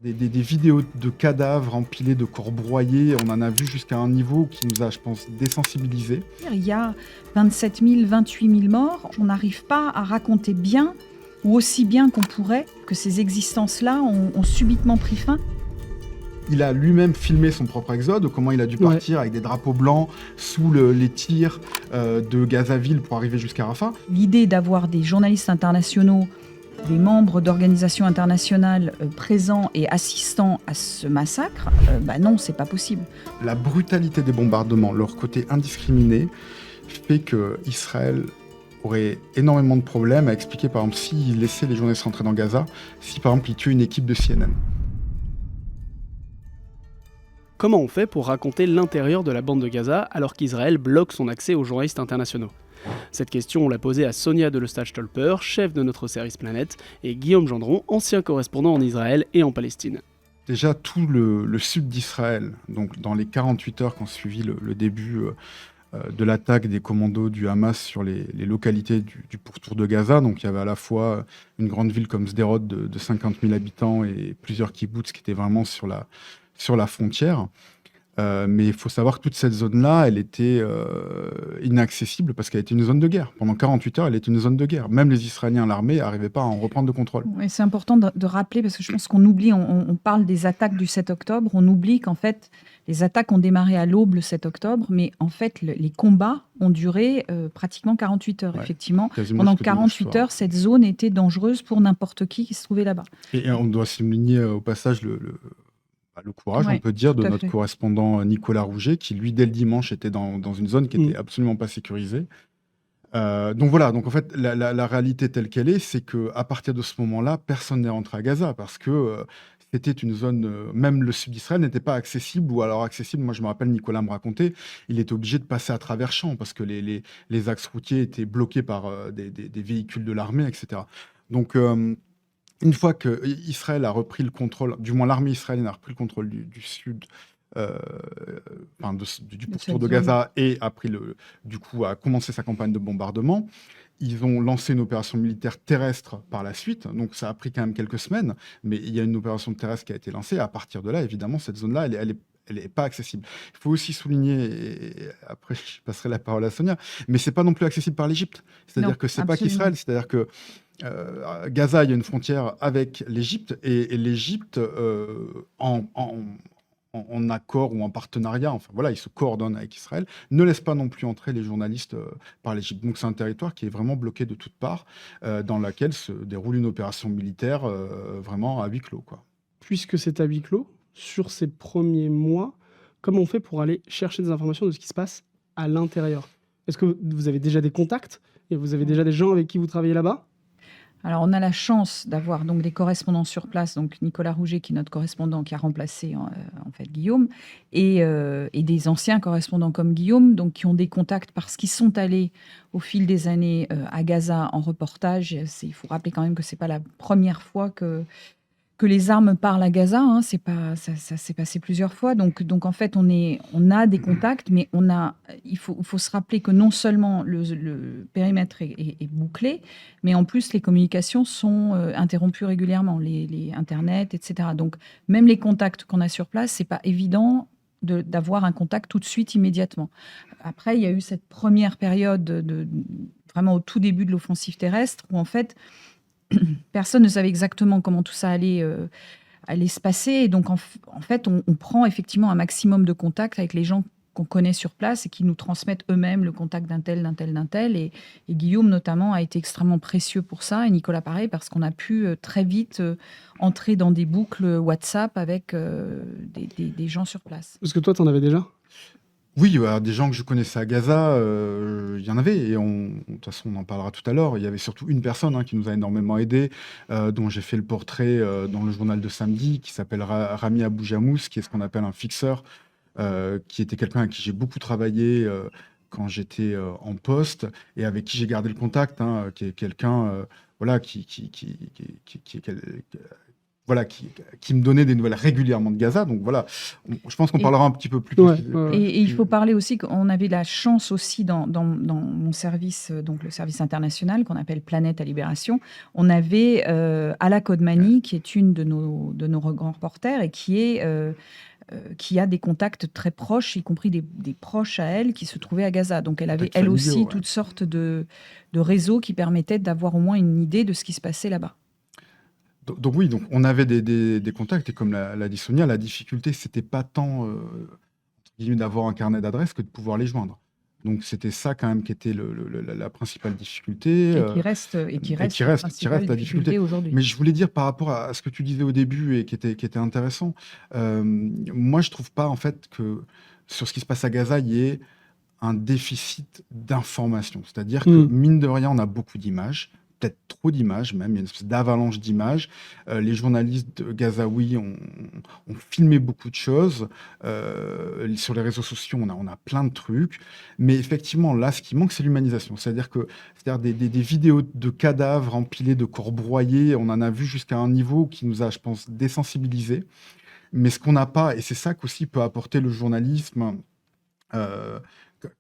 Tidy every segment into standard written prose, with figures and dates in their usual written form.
Des vidéos de cadavres empilés de corps broyés, on en a vu jusqu'à un niveau qui nous a, je pense, désensibilisés. Il y a 27 000, 28 000 morts. On n'arrive pas à raconter bien, ou aussi bien qu'on pourrait, que ces existences-là ont subitement pris fin. Il a lui-même filmé son propre exode, comment il a dû partir avec des drapeaux blancs sous les tirs de Gazaville pour arriver jusqu'à Rafah. L'idée d'avoir des journalistes internationaux, des membres d'organisations internationales présents et assistant à ce massacre, non, c'est pas possible. La brutalité des bombardements, leur côté indiscriminé, fait que Israël aurait énormément de problèmes à expliquer, par exemple, s'il laissait les journalistes rentrer dans Gaza, si par exemple il tuait une équipe de CNN. Comment on fait pour raconter l'intérieur de la bande de Gaza alors qu'Israël bloque son accès aux journalistes internationaux? Cette question, on l'a posée à Sonia Delestage-Stolper, chef de notre service Planète, et Guillaume Gendron, ancien correspondant en Israël et en Palestine. Déjà, tout le sud d'Israël, donc dans les 48 heures qui ont suivi le début de l'attaque des commandos du Hamas sur les localités du pourtour de Gaza, donc il y avait à la fois une grande ville comme Sderot de 50 000 habitants et plusieurs kibboutz qui étaient vraiment sur la frontière. Mais il faut savoir que toute cette zone-là, elle était inaccessible parce qu'elle était une zone de guerre. Pendant 48 heures, elle était une zone de guerre. Même les Israéliens, l'armée, n'arrivaient pas à en reprendre le contrôle. Ouais, c'est important de rappeler, parce que je pense qu'on oublie, on parle des attaques du 7 octobre, on oublie qu'en fait, les attaques ont démarré à l'aube le 7 octobre, mais en fait, les combats ont duré pratiquement 48 heures, Ouais, effectivement. quasiment Pendant jusqu'au début du 48 soir. heures, cette zone était dangereuse pour n'importe qui se trouvait là-bas. Et on doit souligner au passage le courage, Ouais, on peut dire, de tout à notre fait. correspondant Nicolas Rouget, qui lui, dès le dimanche, était dans une zone qui n'était absolument pas sécurisée. Donc voilà, donc en fait, la réalité telle qu'elle est, c'est qu'à partir de ce moment-là, personne n'est rentré à Gaza parce que c'était une zone, même le sud d'Israël n'était pas accessible, ou alors accessible, moi je me rappelle, Nicolas me racontait, il était obligé de passer à travers champs parce que les axes routiers étaient bloqués par des véhicules de l'armée, etc. Donc une fois que Israël a repris le contrôle, du moins l'armée israélienne a repris le contrôle du sud, euh, enfin du De pourtour cette de zone. Gaza, et du coup a commencé sa campagne de bombardement, ils ont lancé une opération militaire terrestre par la suite. Donc ça a pris quand même quelques semaines, mais il y a une opération terrestre qui a été lancée. À partir de là, évidemment, cette zone-là, elle est pas accessible. Il faut aussi souligner, et après je passerai la parole à Sonia, mais c'est pas non plus accessible par l'Égypte. Non, C'est-à-dire que c'est pas absolument. qu'Israël, c'est-à-dire que Gaza, il y a une frontière avec l'Égypte, et l'Égypte, en accord ou en partenariat, enfin voilà, ils se coordonnent avec Israël, ne laisse pas non plus entrer les journalistes par l'Égypte. Donc c'est un territoire qui est vraiment bloqué de toutes parts, dans laquelle se déroule une opération militaire vraiment à huis clos, quoi. Puisque c'est à huis clos, sur ces premiers mois, comment on fait pour aller chercher des informations de ce qui se passe à l'intérieur? Est-ce que vous avez déjà des contacts et vous avez déjà des gens avec qui vous travaillez là-bas? Alors, on a la chance d'avoir donc des correspondants sur place, donc Nicolas Rouget, qui est notre correspondant, qui a remplacé en fait Guillaume, et des anciens correspondants comme Guillaume, donc qui ont des contacts parce qu'ils sont allés au fil des années à Gaza en reportage. Il faut rappeler quand même que c'est pas la première fois que les armes parlent à Gaza, hein, c'est pas, ça s'est passé plusieurs fois. Donc en fait, on a des contacts, mais il faut se rappeler que non seulement le périmètre est bouclé, mais en plus les communications sont interrompues régulièrement, les Internet, etc. Donc même les contacts qu'on a sur place, c'est pas évident d'avoir un contact tout de suite, immédiatement. Après, il y a eu cette première période vraiment au tout début de l'offensive terrestre, où en fait, personne ne savait exactement comment tout ça allait se passer. Et donc, en fait, on prend effectivement un maximum de contacts avec les gens qu'on connaît sur place et qui nous transmettent eux-mêmes le contact d'un tel, d'un tel, d'un tel. Et Guillaume, notamment, a été extrêmement précieux pour ça. Et Nicolas, pareil, parce qu'on a pu très vite entrer dans des boucles WhatsApp avec des gens sur place. Parce que toi, tu en avais déjà? Oui, bah, des gens que je connaissais à Gaza, il y en avait, et de toute façon, on en parlera tout à l'heure. Il y avait surtout une personne qui nous a énormément aidé, dont j'ai fait le portrait dans le journal de samedi, qui s'appelle Rami Abou Jamous, qui est ce qu'on appelle un fixeur, qui était quelqu'un avec qui j'ai beaucoup travaillé quand j'étais en poste, et avec qui j'ai gardé le contact, qui est quelqu'un voilà, qui est voilà, qui me donnait des nouvelles régulièrement de Gaza. Donc voilà, je pense qu'on Et, parlera un petit peu plus. et il faut parler aussi qu'on avait la chance aussi dans mon service, donc le service international qu'on appelle Planète à Libération, on avait Ala Kodmani, qui est une de nos grands reporters et qui a des contacts très proches, y compris des proches à elle qui se trouvaient à Gaza. Donc elle avait Peut-être elle familiaux, aussi ouais. toutes sortes de réseaux qui permettaient d'avoir au moins une idée de ce qui se passait là-bas. Donc oui, donc on avait des contacts, et comme l'a dit Sonia, la difficulté, c'était pas tant entre guillemets, d'avoir un carnet d'adresses que de pouvoir les joindre. Donc c'était ça quand même qui était la principale difficulté, Et qui reste la qui principale reste la difficulté. difficulté aujourd'hui. Mais je voulais dire par rapport à ce que tu disais au début et qui était intéressant, moi je trouve pas en fait que sur ce qui se passe à Gaza, il y ait un déficit d'information. C'est-à-dire que, mine de rien, on a beaucoup d'images, peut-être trop d'images même, il y a une espèce d'avalanche d'images. Les journalistes gazaouis ont filmé beaucoup de choses. Sur les réseaux sociaux, on a plein de trucs. Mais effectivement, là, ce qui manque, c'est l'humanisation. C'est-à-dire des vidéos de cadavres empilés, de corps broyés, on en a vu jusqu'à un niveau qui nous a, je pense, désensibilisés. Mais ce qu'on n'a pas, et c'est ça qu'aussi peut apporter le journalisme,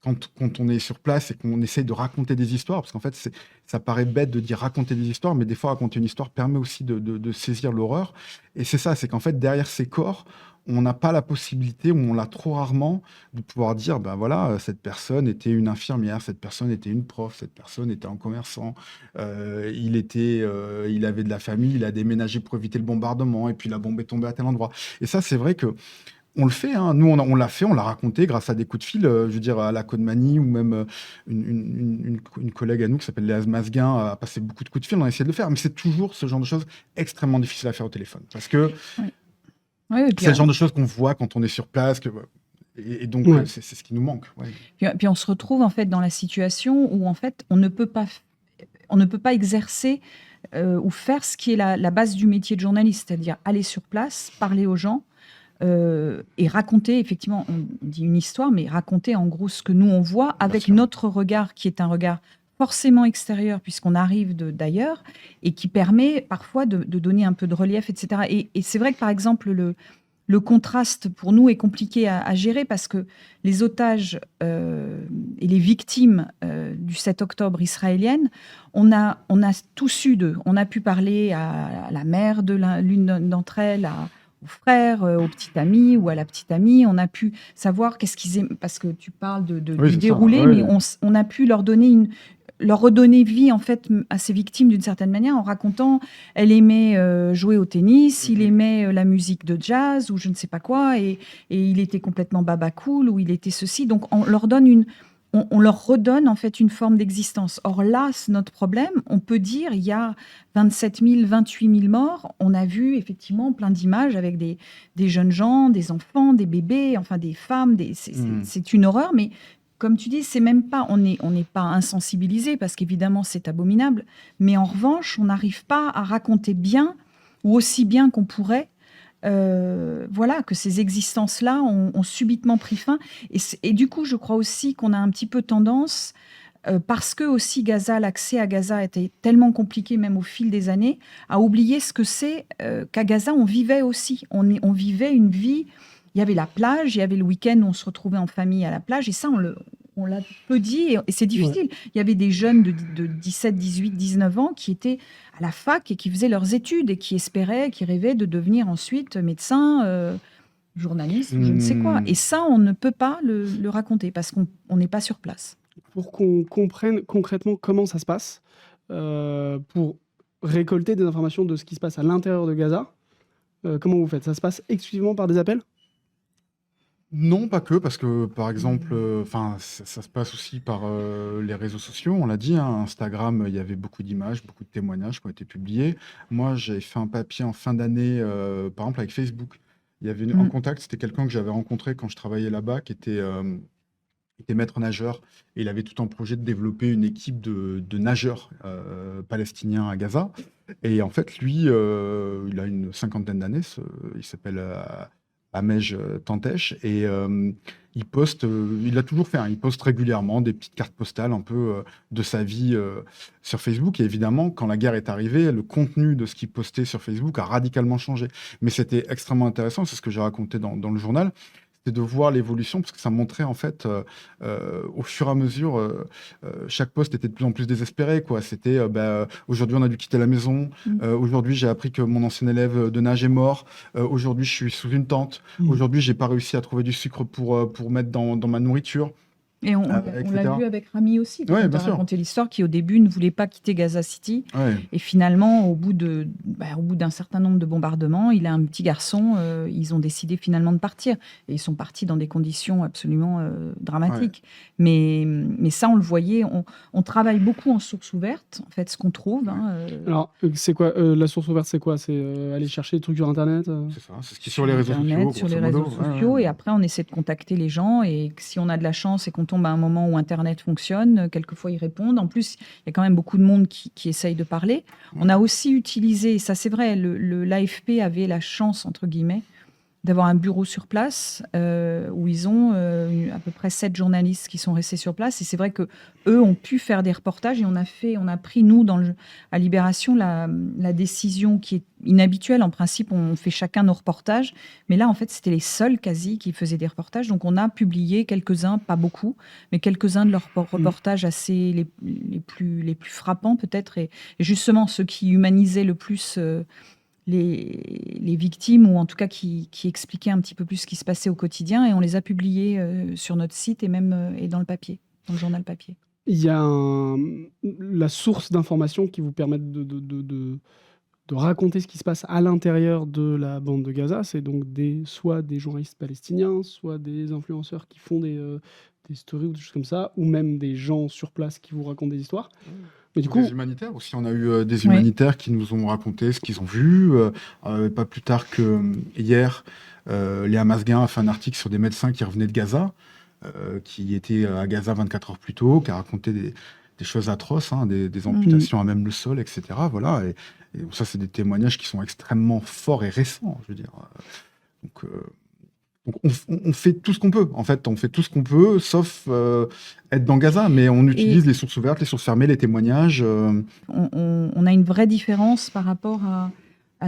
quand on est sur place et qu'on essaye de raconter des histoires, parce qu'en fait, ça paraît bête de dire raconter des histoires, mais des fois, raconter une histoire permet aussi de saisir l'horreur. Et c'est ça, c'est qu'en fait, derrière ces corps, on n'a pas la possibilité, ou on l'a trop rarement, de pouvoir dire, ben voilà, cette personne était une infirmière, cette personne était une prof, cette personne était un commerçant, il avait de la famille, il a déménagé pour éviter le bombardement, et puis la bombe est tombée à tel endroit. Et ça, c'est vrai que on le fait, hein. Nous, on l'a fait, on l'a raconté grâce à des coups de fil, je veux dire, à la Kodmani, ou même une collègue à nous qui s'appelle Léa Mazguin a passé beaucoup de coups de fil, on a essayé de le faire, mais c'est toujours ce genre de choses extrêmement difficiles à faire au téléphone. Parce que Oui, et puis, c'est le genre de choses qu'on voit quand on est sur place, et donc c'est ce qui nous manque. Ouais. puis on se retrouve en fait dans la situation où en fait on ne peut pas exercer ou faire ce qui est la base du métier de journaliste, c'est-à-dire aller sur place, parler aux gens. Et raconter, effectivement, on dit une histoire, mais raconter en gros ce que nous on voit avec notre regard, qui est un regard forcément extérieur, puisqu'on arrive d'ailleurs, et qui permet parfois de donner un peu de relief, etc. Et c'est vrai que, par exemple, le contraste pour nous est compliqué à gérer, parce que les otages et les victimes du 7 octobre israélienne, on a tous su d'eux. On a pu parler à la mère de l'une d'entre elles, au frère, au petit ami ou à la petite amie. On a pu savoir qu'est-ce qu'ils aiment, parce que tu parles du déroulé, mais on a pu leur redonner vie en fait à ces victimes d'une certaine manière, en racontant elle aimait jouer au tennis, il aimait la musique de jazz ou je ne sais pas quoi, et il était complètement baba cool, ou il était ceci. Donc on leur redonne en fait une forme d'existence. Or là, c'est notre problème. On peut dire il y a 27 000, 28 000 morts. On a vu effectivement plein d'images avec des jeunes gens, des enfants, des bébés, enfin des femmes. C'est une horreur, mais comme tu dis, c'est même pas, on n'est pas insensibilisé, parce qu'évidemment c'est abominable. Mais en revanche, on n'arrive pas à raconter bien, ou aussi bien qu'on pourrait, voilà, que ces existences-là ont subitement pris fin. Et du coup, je crois aussi qu'on a un petit peu tendance, parce que aussi Gaza, l'accès à Gaza était tellement compliqué, même au fil des années, à oublier ce que c'est qu'à Gaza, on vivait aussi. On vivait une vie. Il y avait la plage, il y avait le week-end où on se retrouvait en famille à la plage, et ça, on l'a peu dit, et c'est difficile. Il y avait des jeunes de 17, 18, 19 ans qui étaient à la fac et qui faisaient leurs études et qui espéraient, qui rêvaient de devenir ensuite médecin, journaliste, ou je ne sais quoi. Et ça, on ne peut pas le raconter parce qu'on n'est pas sur place. Pour qu'on comprenne concrètement comment ça se passe, pour récolter des informations de ce qui se passe à l'intérieur de Gaza, comment vous faites? Ça se passe exclusivement par des appels? Non, pas que, parce que, par exemple, ça se passe aussi par les réseaux sociaux, on l'a dit, hein, Instagram, il y avait beaucoup d'images, beaucoup de témoignages qui ont été publiés. Moi, j'avais fait un papier en fin d'année, par exemple, avec Facebook. Il y avait un contact, c'était quelqu'un que j'avais rencontré quand je travaillais là-bas, qui était maître nageur, et il avait tout un projet de développer une équipe de nageurs palestiniens à Gaza. Et en fait, lui, il a une cinquantaine d'années, il s'appelle Amej Tantèche, et il poste, il l'a toujours fait, hein, il poste régulièrement des petites cartes postales un peu de sa vie sur Facebook. Et évidemment, quand la guerre est arrivée, le contenu de ce qu'il postait sur Facebook a radicalement changé. Mais c'était extrêmement intéressant, c'est ce que j'ai raconté dans le journal, c'était de voir l'évolution, parce que ça montrait en fait, au fur et à mesure, chaque poste était de plus en plus désespéré, quoi. C'était aujourd'hui on a dû quitter la maison, aujourd'hui j'ai appris que mon ancien élève de nage est mort, aujourd'hui je suis sous une tente, aujourd'hui j'ai pas réussi à trouver du sucre pour mettre dans ma nourriture. Et on l'a etc. vu avec Rami aussi, Ouais, quand bien tu as sûr. raconté l'histoire, qui au début ne voulait pas quitter Gaza City. Ouais. Et finalement, au bout d'un certain nombre de bombardements, il a un petit garçon, ils ont décidé finalement de partir. Et ils sont partis dans des conditions absolument dramatiques. Mais ça, on le voyait, on travaille beaucoup en source ouverte, en fait, ce qu'on trouve. Hein, Alors, c'est quoi la source ouverte, c'est quoi? C'est aller chercher des trucs sur Internet C'est ça, c'est ce qui est sur les réseaux Internet, sociaux. sur les grosso réseaux modo. Ouais, sociaux, ouais. et après on essaie de contacter les gens, et si on a de la chance et qu'on tombe à un moment où Internet fonctionne, quelquefois ils répondent. En plus, il y a quand même beaucoup de monde qui essaye de parler. On a aussi utilisé, ça c'est vrai, l'AFP avait la chance, entre guillemets, d'avoir un bureau sur place où ils ont à peu près 7 journalistes qui sont restés sur place. Et c'est vrai que eux ont pu faire des reportages, et on a pris, nous, à Libération, la décision qui est inhabituelle. En principe, on fait chacun nos reportages. Mais là, en fait, c'était les seuls quasi qui faisaient des reportages. Donc, on a publié quelques-uns, pas beaucoup, mais quelques-uns de leurs reportages les plus frappants, peut-être. Et justement, ceux qui humanisaient le plus les victimes, ou en tout cas qui expliquaient un petit peu plus ce qui se passait au quotidien, et on les a publiés sur notre site et même et dans le papier, dans le journal papier. Il y a la source d'information qui vous permettent de raconter ce qui se passe à l'intérieur de la bande de Gaza. C'est donc soit des journalistes palestiniens, soit des influenceurs qui font des stories ou des choses comme ça, ou même des gens sur place qui vous racontent des histoires. Mais du coup, Des humanitaires aussi, on a eu des humanitaires qui nous ont raconté ce qu'ils ont vu. Pas plus tard que hier, Léa Masguin a fait un article sur des médecins qui revenaient de Gaza, qui étaient à Gaza 24 heures plus tôt, qui a raconté des choses atroces, hein, des amputations à même le sol, etc. Voilà. Et ça, c'est des témoignages qui sont extrêmement forts et récents, je veux dire. Donc on fait tout ce qu'on peut. En fait, on fait tout ce qu'on peut, sauf être dans Gaza. Mais on utilise les sources ouvertes, les sources fermées, les témoignages. On a une vraie différence par rapport à,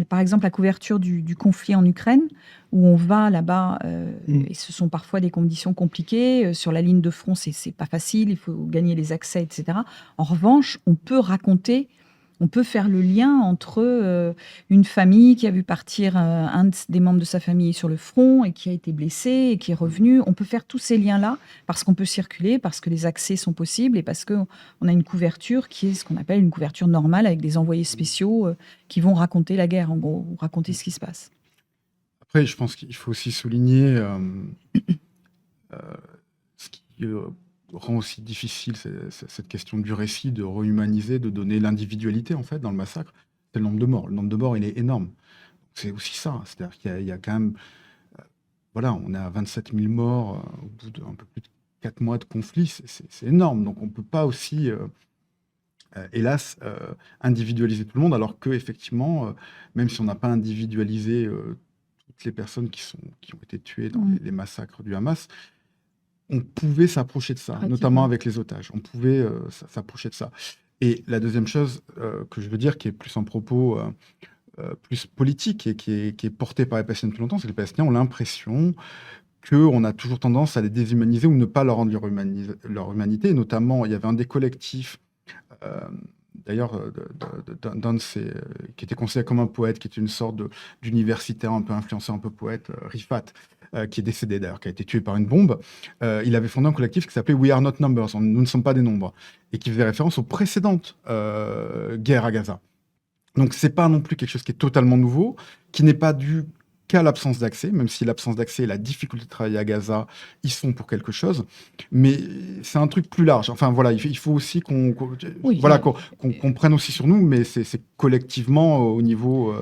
par exemple, la couverture du conflit en Ukraine, où on va là-bas, et ce sont parfois des conditions compliquées. Sur la ligne de front, c'est pas facile, il faut gagner les accès, etc. En revanche, on peut faire le lien entre une famille qui a vu partir un des membres de sa famille sur le front et qui a été blessé et qui est revenu. On peut faire tous ces liens-là parce qu'on peut circuler, parce que les accès sont possibles, et parce qu'on a une couverture qui est ce qu'on appelle une couverture normale, avec des envoyés spéciaux qui vont raconter la guerre, en gros, ou raconter ce qui se passe. Après, je pense qu'il faut aussi souligner ce qui rend aussi difficile cette question du récit, de rehumaniser, de donner l'individualité en fait dans le massacre, c'est le nombre de morts. Le nombre de morts, il est énorme. C'est aussi ça, c'est-à-dire qu'il y a quand même, voilà, on est à 27 000 morts au bout d'un peu plus de 4 mois de conflit, c'est énorme. Donc on ne peut pas aussi, hélas, individualiser tout le monde, alors que effectivement, même si on n'a pas individualisé toutes les personnes qui ont été tuées dans les massacres du Hamas, on pouvait s'approcher de ça, notamment avec les otages. On pouvait s'approcher de ça. Et la deuxième chose que je veux dire, qui est plus un propos plus politique et qui est porté par les Palestiniens depuis longtemps, c'est que les Palestiniens ont l'impression qu'on a toujours tendance à les déshumaniser ou ne pas leur rendre leur humanité. Et notamment, il y avait un des collectifs, d'ailleurs, d'un de ces, qui était considéré comme un poète, qui était une sorte d'universitaire un peu influenceur, un peu poète, Rifat, qui est décédé d'ailleurs, qui a été tué par une bombe. Il avait fondé un collectif qui s'appelait We Are Not Numbers, nous ne sommes pas des nombres, et qui faisait référence aux précédentes guerres à Gaza. Donc c'est pas non plus quelque chose qui est totalement nouveau, qui n'est pas dû qu'à l'absence d'accès, même si l'absence d'accès et la difficulté de travailler à Gaza, ils sont pour quelque chose, mais c'est un truc plus large. Enfin voilà, il faut aussi qu'on prenne aussi sur nous, mais c'est collectivement au niveau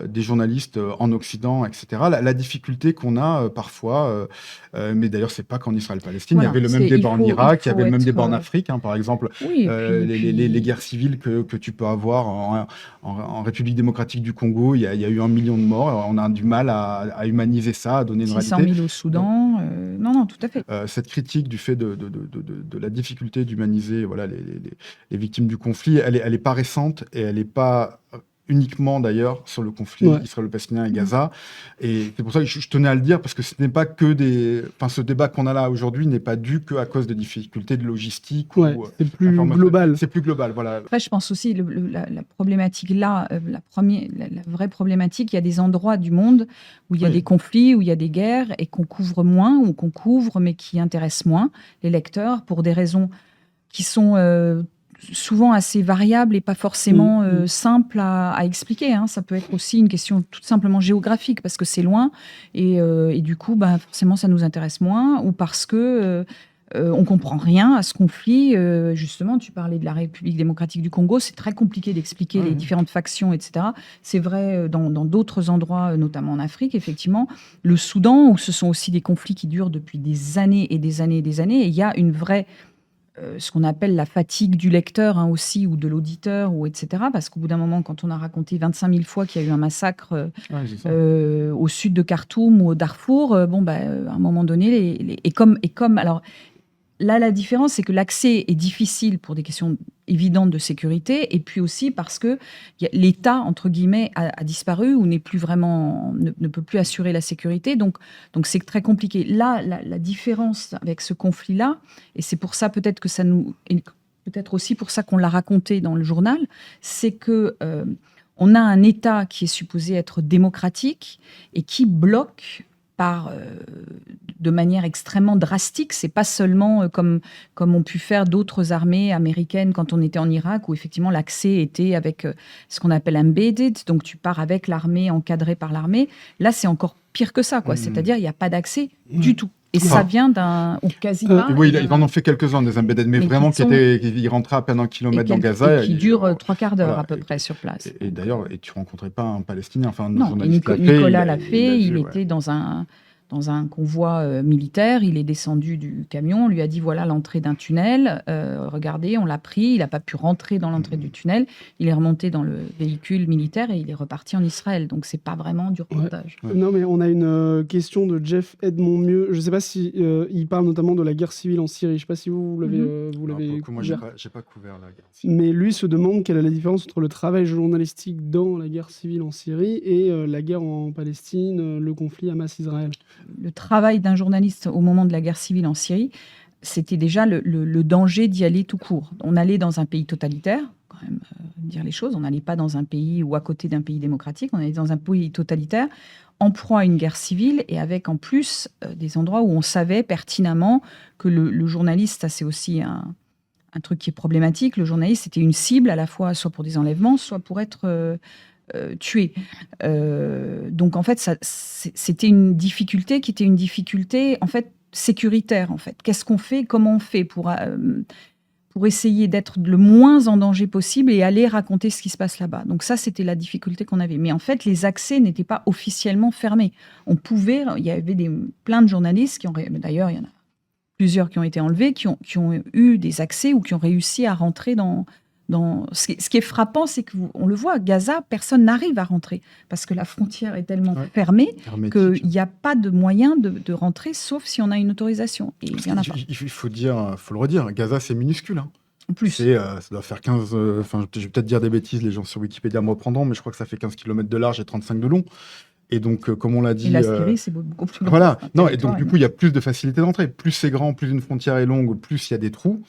des journalistes en Occident, etc. La difficulté qu'on a parfois, mais d'ailleurs, c'est pas qu'en Israël-Palestine, il y Voilà, avait le même débat en il Irak, il y faut avait le même débat en être... Afrique, hein, par exemple, Oui, et les guerres civiles que tu peux avoir en République démocratique du Congo, il y a eu 1 million de morts, on a du mal à humaniser ça, à donner une 600 réalité. 000 au Soudan. Non, tout à fait. Cette critique du fait de la difficulté d'humaniser voilà, les victimes du conflit, elle est pas récente et elle n'est pas uniquement d'ailleurs sur le conflit israélo-palestinien et Gaza. Et c'est pour ça que je tenais à le dire, parce que ce n'est pas que ce débat qu'on a là aujourd'hui n'est pas dû qu'à cause de difficultés de logistique. C'est plus global. C'est plus global, voilà. Après, je pense aussi la problématique là, la vraie problématique, il y a des endroits du monde où il y a des conflits, où il y a des guerres et qu'on couvre moins, ou qu'on couvre mais qui intéressent moins les lecteurs pour des raisons qui sont souvent assez variables et pas forcément simples à expliquer. Hein. Ça peut être aussi une question tout simplement géographique, parce que c'est loin et du coup, forcément, ça nous intéresse moins, ou parce que on comprend rien à ce conflit. Justement, tu parlais de la République démocratique du Congo, c'est très compliqué d'expliquer les différentes factions, etc. C'est vrai dans d'autres endroits, notamment en Afrique, effectivement. Le Soudan, où ce sont aussi des conflits qui durent depuis des années et des années et des années, et il y a une vraie ce qu'on appelle la fatigue du lecteur aussi, ou de l'auditeur, etc. Parce qu'au bout d'un moment, quand on a raconté 25 000 fois qu'il y a eu un massacre au sud de Khartoum ou au Darfour, à un moment donné, alors là, la différence, c'est que l'accès est difficile pour des questions évidentes de sécurité, et puis aussi parce que l'État, entre guillemets, a disparu ou n'est plus vraiment, ne peut plus assurer la sécurité. Donc c'est très compliqué. Là, la différence avec ce conflit-là, et c'est pour ça peut-être que ça nous... peut-être aussi pour ça qu'on l'a raconté dans le journal, c'est que on a un État qui est supposé être démocratique et qui bloque de manière extrêmement drastique. C'est pas seulement comme ont pu faire d'autres armées américaines quand on était en Irak, où effectivement l'accès était avec ce qu'on appelle embedded, donc tu pars avec l'armée, encadré par l'armée. Là, c'est encore pire que ça, quoi. C'est-à-dire, il n'y a pas d'accès du tout. Et ça vient ou quasi pas. Oui, ils en ont fait quelques-uns, des embedded, mais vraiment qui rentraient à peine 1 kilomètre dans Gaza. Et qui durent 3/4 d'heure à peu près sur place. Et d'ailleurs, tu ne rencontrais pas un Palestinien. Enfin, non, Nicolas l'a fait. Il était dans un convoi militaire, il est descendu du camion, on lui a dit voilà l'entrée d'un tunnel, regardez, on l'a pris, il n'a pas pu rentrer dans l'entrée du tunnel, il est remonté dans le véhicule militaire et il est reparti en Israël, donc c'est pas vraiment du reportage. Non, mais on a une question de Jeff Edmond-Mieux, je ne sais pas si il parle notamment de la guerre civile en Syrie, je ne sais pas si vous l'avez moi j'ai pas couvert la guerre civile. Mais lui se demande quelle est la différence entre le travail journalistique dans la guerre civile en Syrie et la guerre en Palestine, le conflit Hamas-Israël. Le travail d'un journaliste au moment de la guerre civile en Syrie, c'était déjà le danger d'y aller tout court. On allait dans un pays totalitaire, quand même dire les choses, on n'allait pas dans un pays ou à côté d'un pays démocratique, on allait dans un pays totalitaire, en proie à une guerre civile, et avec en plus des endroits où on savait pertinemment que le journaliste, ça c'est aussi un truc qui est problématique, le journaliste c'était une cible à la fois soit pour des enlèvements, soit pour être... tués. Donc en fait, c'était une difficulté qui était une difficulté en fait sécuritaire. En fait, qu'est-ce qu'on fait, comment on fait pour essayer d'être le moins en danger possible et aller raconter ce qui se passe là-bas. Donc ça, c'était la difficulté qu'on avait. Mais en fait, les accès n'étaient pas officiellement fermés. Il y avait plein de journalistes qui ont, d'ailleurs, il y en a plusieurs qui ont été enlevés, qui ont eu des accès ou qui ont réussi à rentrer dans ce qui est frappant, c'est qu'on le voit, à Gaza, personne n'arrive à rentrer parce que la frontière est tellement fermée qu'il n'y a pas de moyen de rentrer, sauf si on a une autorisation. Et il y en a pas. Il faut le redire, Gaza, c'est minuscule. Hein. En plus. Ça doit faire 15... je vais peut-être dire des bêtises, les gens sur Wikipédia me reprendront, mais je crois que ça fait 15 km de large et 35 de long. Et donc, comme on l'a dit... Et la Syrie, c'est beaucoup plus grand. Voilà. Non, et donc, du coup, il y a plus de facilité d'entrée. Plus c'est grand, plus une frontière est longue, plus il y a des trous.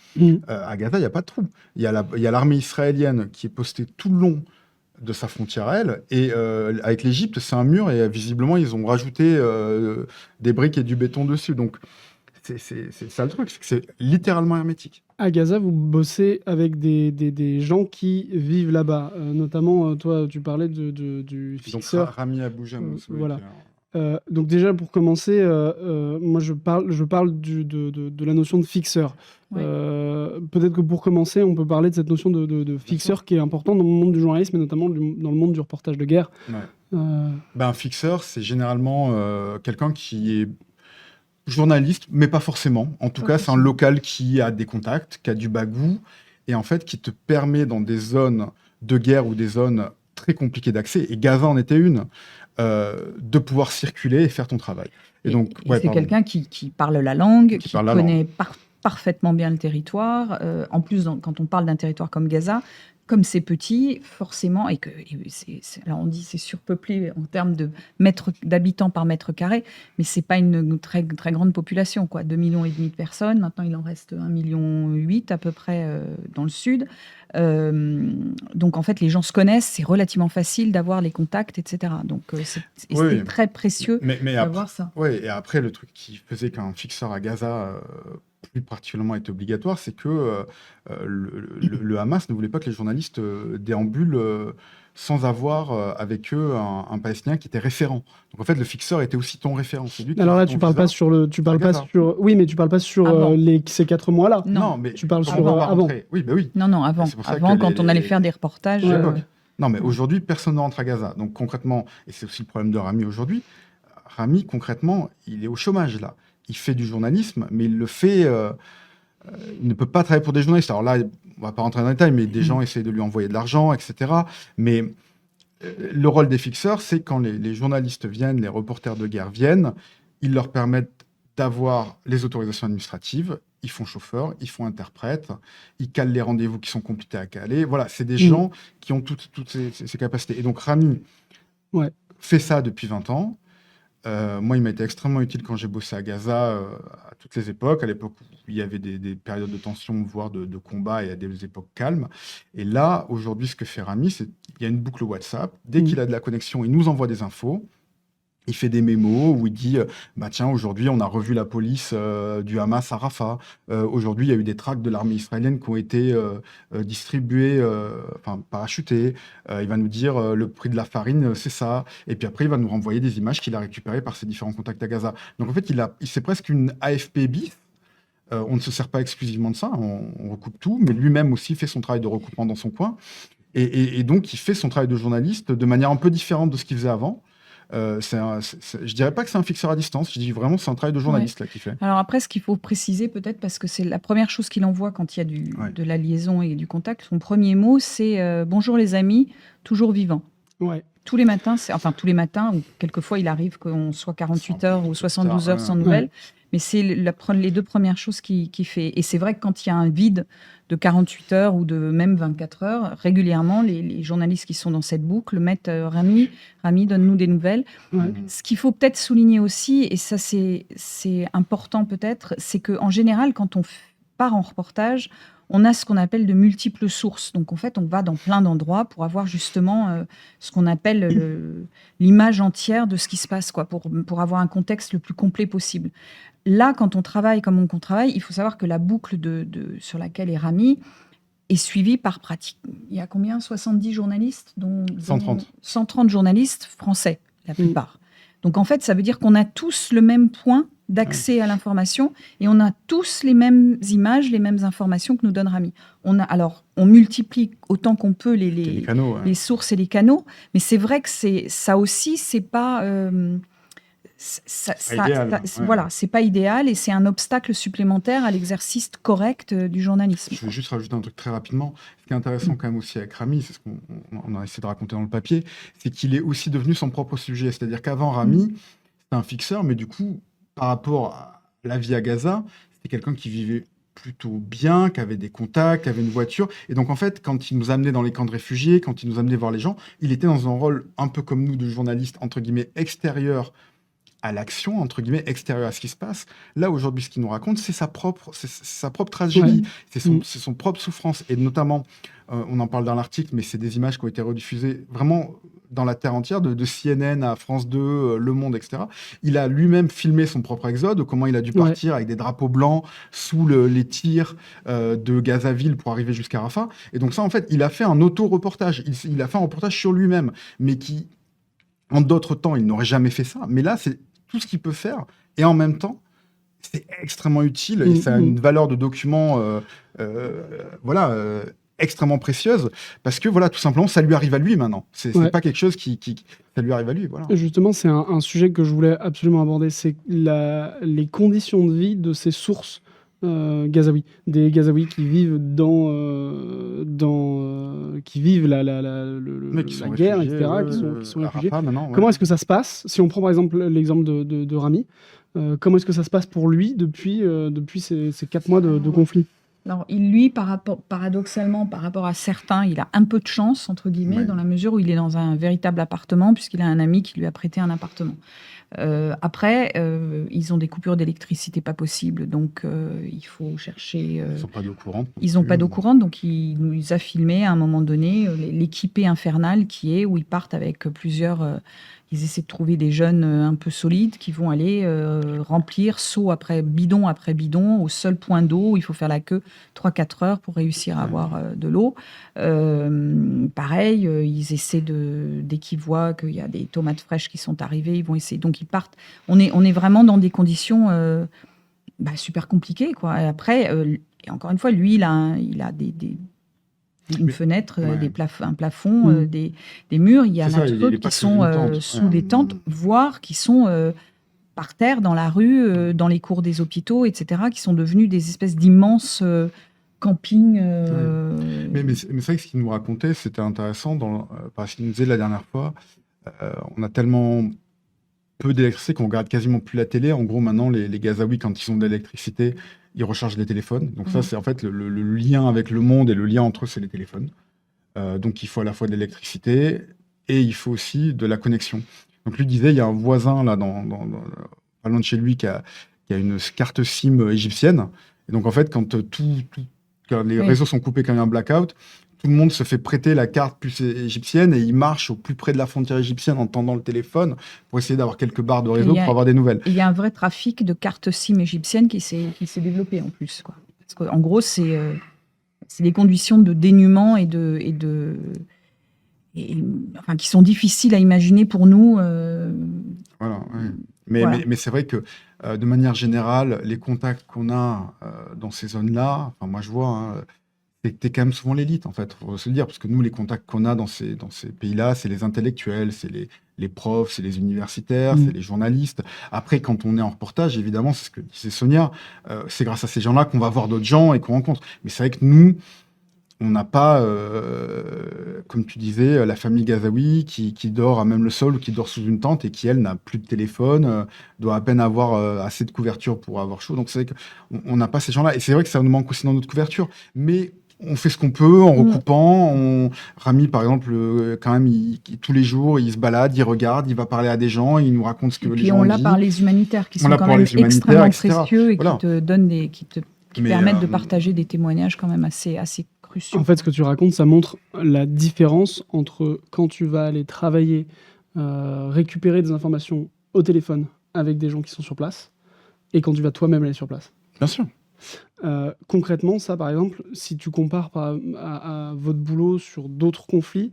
À Gaza, il n'y a pas de trous. Il y a l'armée israélienne qui est postée tout le long de sa frontière à elle. Et avec l'Égypte, c'est un mur. Et visiblement, ils ont rajouté des briques et du béton dessus. Donc, c'est ça le truc. C'est que c'est littéralement hermétique. À Gaza, vous bossez avec des gens qui vivent là-bas. Notamment, toi, tu parlais du fixeur. Donc, Rami Aboujem. Voilà. Donc déjà, pour commencer, moi je parle de la notion de fixeur. Ouais. Peut-être que pour commencer, on peut parler de cette notion de fixeur qui est importante dans le monde du journalisme et notamment dans le monde du reportage de guerre. Ouais. Un fixeur, c'est généralement quelqu'un qui est journaliste, mais pas forcément. En tout cas, c'est un local qui a des contacts, qui a du bagou, et en fait, qui te permet dans des zones de guerre ou des zones très compliquées d'accès, et Gaza en était une, de pouvoir circuler et faire ton travail. Et donc, c'est quelqu'un qui parle la langue, qui parle la connaît parfaitement bien le territoire. En plus, quand on parle d'un territoire comme Gaza, comme c'est petit, forcément, alors on dit c'est surpeuplé en termes d'habitants par mètre carré, mais c'est pas une très, très grande population, quoi. 2,5 millions de personnes. Maintenant, il en reste 1,8 million à peu près dans le sud. Donc, en fait, les gens se connaissent, c'est relativement facile d'avoir les contacts, etc. Donc, c'est très précieux d'avoir ça. Oui, et après, le truc qui faisait qu'un fixeur à Gaza plus particulièrement était obligatoire, c'est que le Hamas ne voulait pas que les journalistes déambulent sans avoir avec eux un Palestinien qui était référent. Donc en fait, le fixeur était aussi ton référent. Alors là, tu parles pas sur oui, mais tu parles pas sur ces 4 mois-là. Non, mais tu parles sur avant. Oui, bah oui. Non, avant. Avant, quand on allait faire des reportages. Non, mais aujourd'hui, personne ne rentre à Gaza. Donc concrètement, et c'est aussi le problème de Rami aujourd'hui, Rami, concrètement, il est au chômage là. Il fait du journalisme, mais il le fait. Il ne peut pas travailler pour des journalistes. Alors là, on va pas rentrer dans les détails, mais des gens essayent de lui envoyer de l'argent, etc. Mais le rôle des fixeurs, c'est quand les journalistes viennent, les reporters de guerre viennent, ils leur permettent d'avoir les autorisations administratives. Ils font chauffeur, ils font interprète, ils calent les rendez-vous qui sont compliqués à caler. Voilà, c'est des gens qui ont toutes ces capacités. Et donc Rami fait ça depuis 20 ans. Moi, il m'a été extrêmement utile quand j'ai bossé à Gaza à toutes les époques, à l'époque où il y avait des périodes de tension, voire de combat, et à des époques calmes. Et là, aujourd'hui, ce que fait Rami, c'est qu'il y a une boucle WhatsApp. Dès qu'il a de la connexion, il nous envoie des infos. Il fait des mémos où il dit tiens, aujourd'hui, on a revu la police du Hamas à Rafah. Aujourd'hui, il y a eu des tracts de l'armée israélienne qui ont été distribués, parachutés. Il va nous dire le prix de la farine, c'est ça. Et puis après, il va nous renvoyer des images qu'il a récupérées par ses différents contacts à Gaza. Donc en fait, c'est presque une AFP bis. On ne se sert pas exclusivement de ça, on recoupe tout, mais lui-même aussi fait son travail de recoupement dans son coin. Et donc, il fait son travail de journaliste de manière un peu différente de ce qu'il faisait avant. Je dirais pas que c'est un fixeur à distance, je dis vraiment c'est un travail de journaliste là qu'il fait. Alors après, ce qu'il faut préciser peut-être, parce que c'est la première chose qu'il envoie quand il y a de la liaison et du contact, son premier mot c'est bonjour les amis, toujours vivants. Tous les matins, ou quelquefois il arrive qu'on soit 48 heures ou 72 heures sans nouvelles, mais c'est les 2 premières choses qu'il fait. Et c'est vrai que quand il y a un vide de 48 heures ou de même 24 heures, régulièrement, les journalistes qui sont dans cette boucle mettent Rami, donne-nous des nouvelles. Ce qu'il faut peut-être souligner aussi, et ça c'est important peut-être, c'est qu'en général, quand on part en reportage, on a ce qu'on appelle de multiples sources. Donc, en fait, on va dans plein d'endroits pour avoir justement ce qu'on appelle l'image entière de ce qui se passe, pour avoir un contexte le plus complet possible. Là, quand on travaille comme on travaille, il faut savoir que la boucle sur laquelle est Rami est suivie par il y a combien 70 journalistes 130 journalistes français, la plupart. Donc, en fait, ça veut dire qu'on a tous le même point d'accès à l'information et on a tous les mêmes images, les mêmes informations que nous donne Rami. On multiplie autant qu'on peut les sources et les canaux, mais c'est vrai que ça aussi, c'est pas... c'est pas idéal et c'est un obstacle supplémentaire à l'exercice correct du journalisme. Je veux juste rajouter un truc très rapidement. Ce qui est intéressant quand même aussi avec Rami, c'est ce qu'on a essayé de raconter dans le papier, c'est qu'il est aussi devenu son propre sujet. C'est-à-dire qu'avant Rami, c'était un fixeur, mais du coup, par rapport à la vie à Gaza, c'était quelqu'un qui vivait plutôt bien, qui avait des contacts, qui avait une voiture. Et donc, en fait, quand il nous amenait dans les camps de réfugiés, quand il nous amenait voir les gens, il était dans un rôle un peu comme nous, de journaliste, entre guillemets, extérieur à l'action, entre guillemets, extérieur à ce qui se passe. Là, aujourd'hui, ce qu'il nous raconte, c'est sa propre tragédie, c'est son propre souffrance. Et notamment, on en parle dans l'article, mais c'est des images qui ont été rediffusées vraiment dans la terre entière, de CNN à France 2, Le Monde, etc. Il a lui-même filmé son propre exode, comment il a dû partir avec des drapeaux blancs sous les tirs de Gazaville pour arriver jusqu'à Rafah. Et donc ça, en fait, il a fait un auto-reportage. Il a fait un reportage sur lui-même, mais qui En d'autres temps, il n'aurait jamais fait ça. Mais là, c'est tout ce qu'il peut faire. Et en même temps, c'est extrêmement utile et ça a une valeur de document voilà, extrêmement précieuse parce que voilà, tout simplement, ça lui arrive à lui maintenant. C'est pas quelque chose qui ça lui arrive à lui. Voilà. Justement, c'est un sujet que je voulais absolument aborder, c'est les conditions de vie de ces sources Gazaouis, des Gazaouis qui vivent qui vivent la guerre, etc., qui sont réfugiés. Comment est-ce que ça se passe? Si on prend par exemple l'exemple de Rami, comment est-ce que ça se passe pour lui depuis ces 4 mois de conflit? Alors, lui, paradoxalement, par rapport à certains, il a un peu de chance, entre guillemets, dans la mesure où il est dans un véritable appartement, puisqu'il a un ami qui lui a prêté un appartement. Après, ils ont des coupures d'électricité pas possibles, donc il faut chercher... Ils n'ont pas d'eau courante. Ils n'ont pas d'eau courante, donc il nous a filmé à un moment donné l'équipée infernale qui est où ils partent avec plusieurs... ils essaient de trouver des jeunes un peu solides qui vont aller remplir seau après bidon au seul point d'eau où il faut faire la queue 3-4 heures pour réussir à avoir de l'eau. Pareil, ils essaient dès qu'ils voient qu'il y a des tomates fraîches qui sont arrivées, ils vont essayer. Donc ils partent. On est vraiment dans des conditions super compliquées, quoi. Et après, et encore une fois, lui, il a une fenêtre, un plafond, des murs. Il y en a d'autres qui sont sous des tentes, voire qui sont par terre, dans la rue, dans les cours des hôpitaux, etc., qui sont devenus des espèces d'immenses campings. Mais c'est vrai que ce qu'il nous racontait, c'était intéressant. Parce qu'il nous disait la dernière fois, on a tellement peu d'électricité qu'on regarde quasiment plus la télé. En gros, maintenant, les Gazaouis, quand ils ont de l'électricité, ils rechargent les téléphones. Donc ça, c'est en fait le lien avec le monde et le lien entre eux, c'est les téléphones. Donc il faut à la fois de l'électricité et il faut aussi de la connexion. Donc lui disait, il y a un voisin là, pas loin de chez lui qui a une carte SIM égyptienne. Et donc en fait, quand les réseaux sont coupés, quand il y a un blackout, tout le monde se fait prêter la carte puce égyptienne et il marche au plus près de la frontière égyptienne en tendant le téléphone pour essayer d'avoir quelques barres de réseau pour avoir des nouvelles. Il y a un vrai trafic de cartes SIM égyptiennes qui s'est développé en plus, quoi. Parce qu'en gros, c'est des conditions de dénuement enfin, qui sont difficiles à imaginer pour nous. Voilà, oui. Mais c'est vrai que de manière générale, les contacts qu'on a dans ces zones-là, enfin, moi je vois, t'es quand même souvent l'élite, en fait, faut se le dire, parce que nous, les contacts qu'on a dans ces pays-là, c'est les intellectuels, c'est les profs, c'est les universitaires, c'est les journalistes. Après, quand on est en reportage, évidemment, c'est ce que disait Sonia, c'est grâce à ces gens-là qu'on va voir d'autres gens et qu'on rencontre. Mais c'est vrai que nous, on n'a pas, comme tu disais, la famille Gazaoui qui dort à même le sol ou qui dort sous une tente et qui, elle, n'a plus de téléphone, doit à peine avoir assez de couverture pour avoir chaud. Donc c'est vrai qu'on n'a pas ces gens-là. Et c'est vrai que ça nous manque aussi dans notre couverture. Mais on fait ce qu'on peut en recoupant. Rami, par exemple, quand même, tous les jours, il se balade, il regarde, il va parler à des gens, il nous raconte ce que les gens ont dit. Et on l'a par les humanitaires qui sont quand même extrêmement précieux et qui te donnent qui permettent de partager des témoignages quand même assez cruciaux. En fait, ce que tu racontes, ça montre la différence entre quand tu vas aller travailler, récupérer des informations au téléphone avec des gens qui sont sur place et quand tu vas toi-même aller sur place. Bien sûr. Concrètement, ça, par exemple, si tu compares à votre boulot sur d'autres conflits,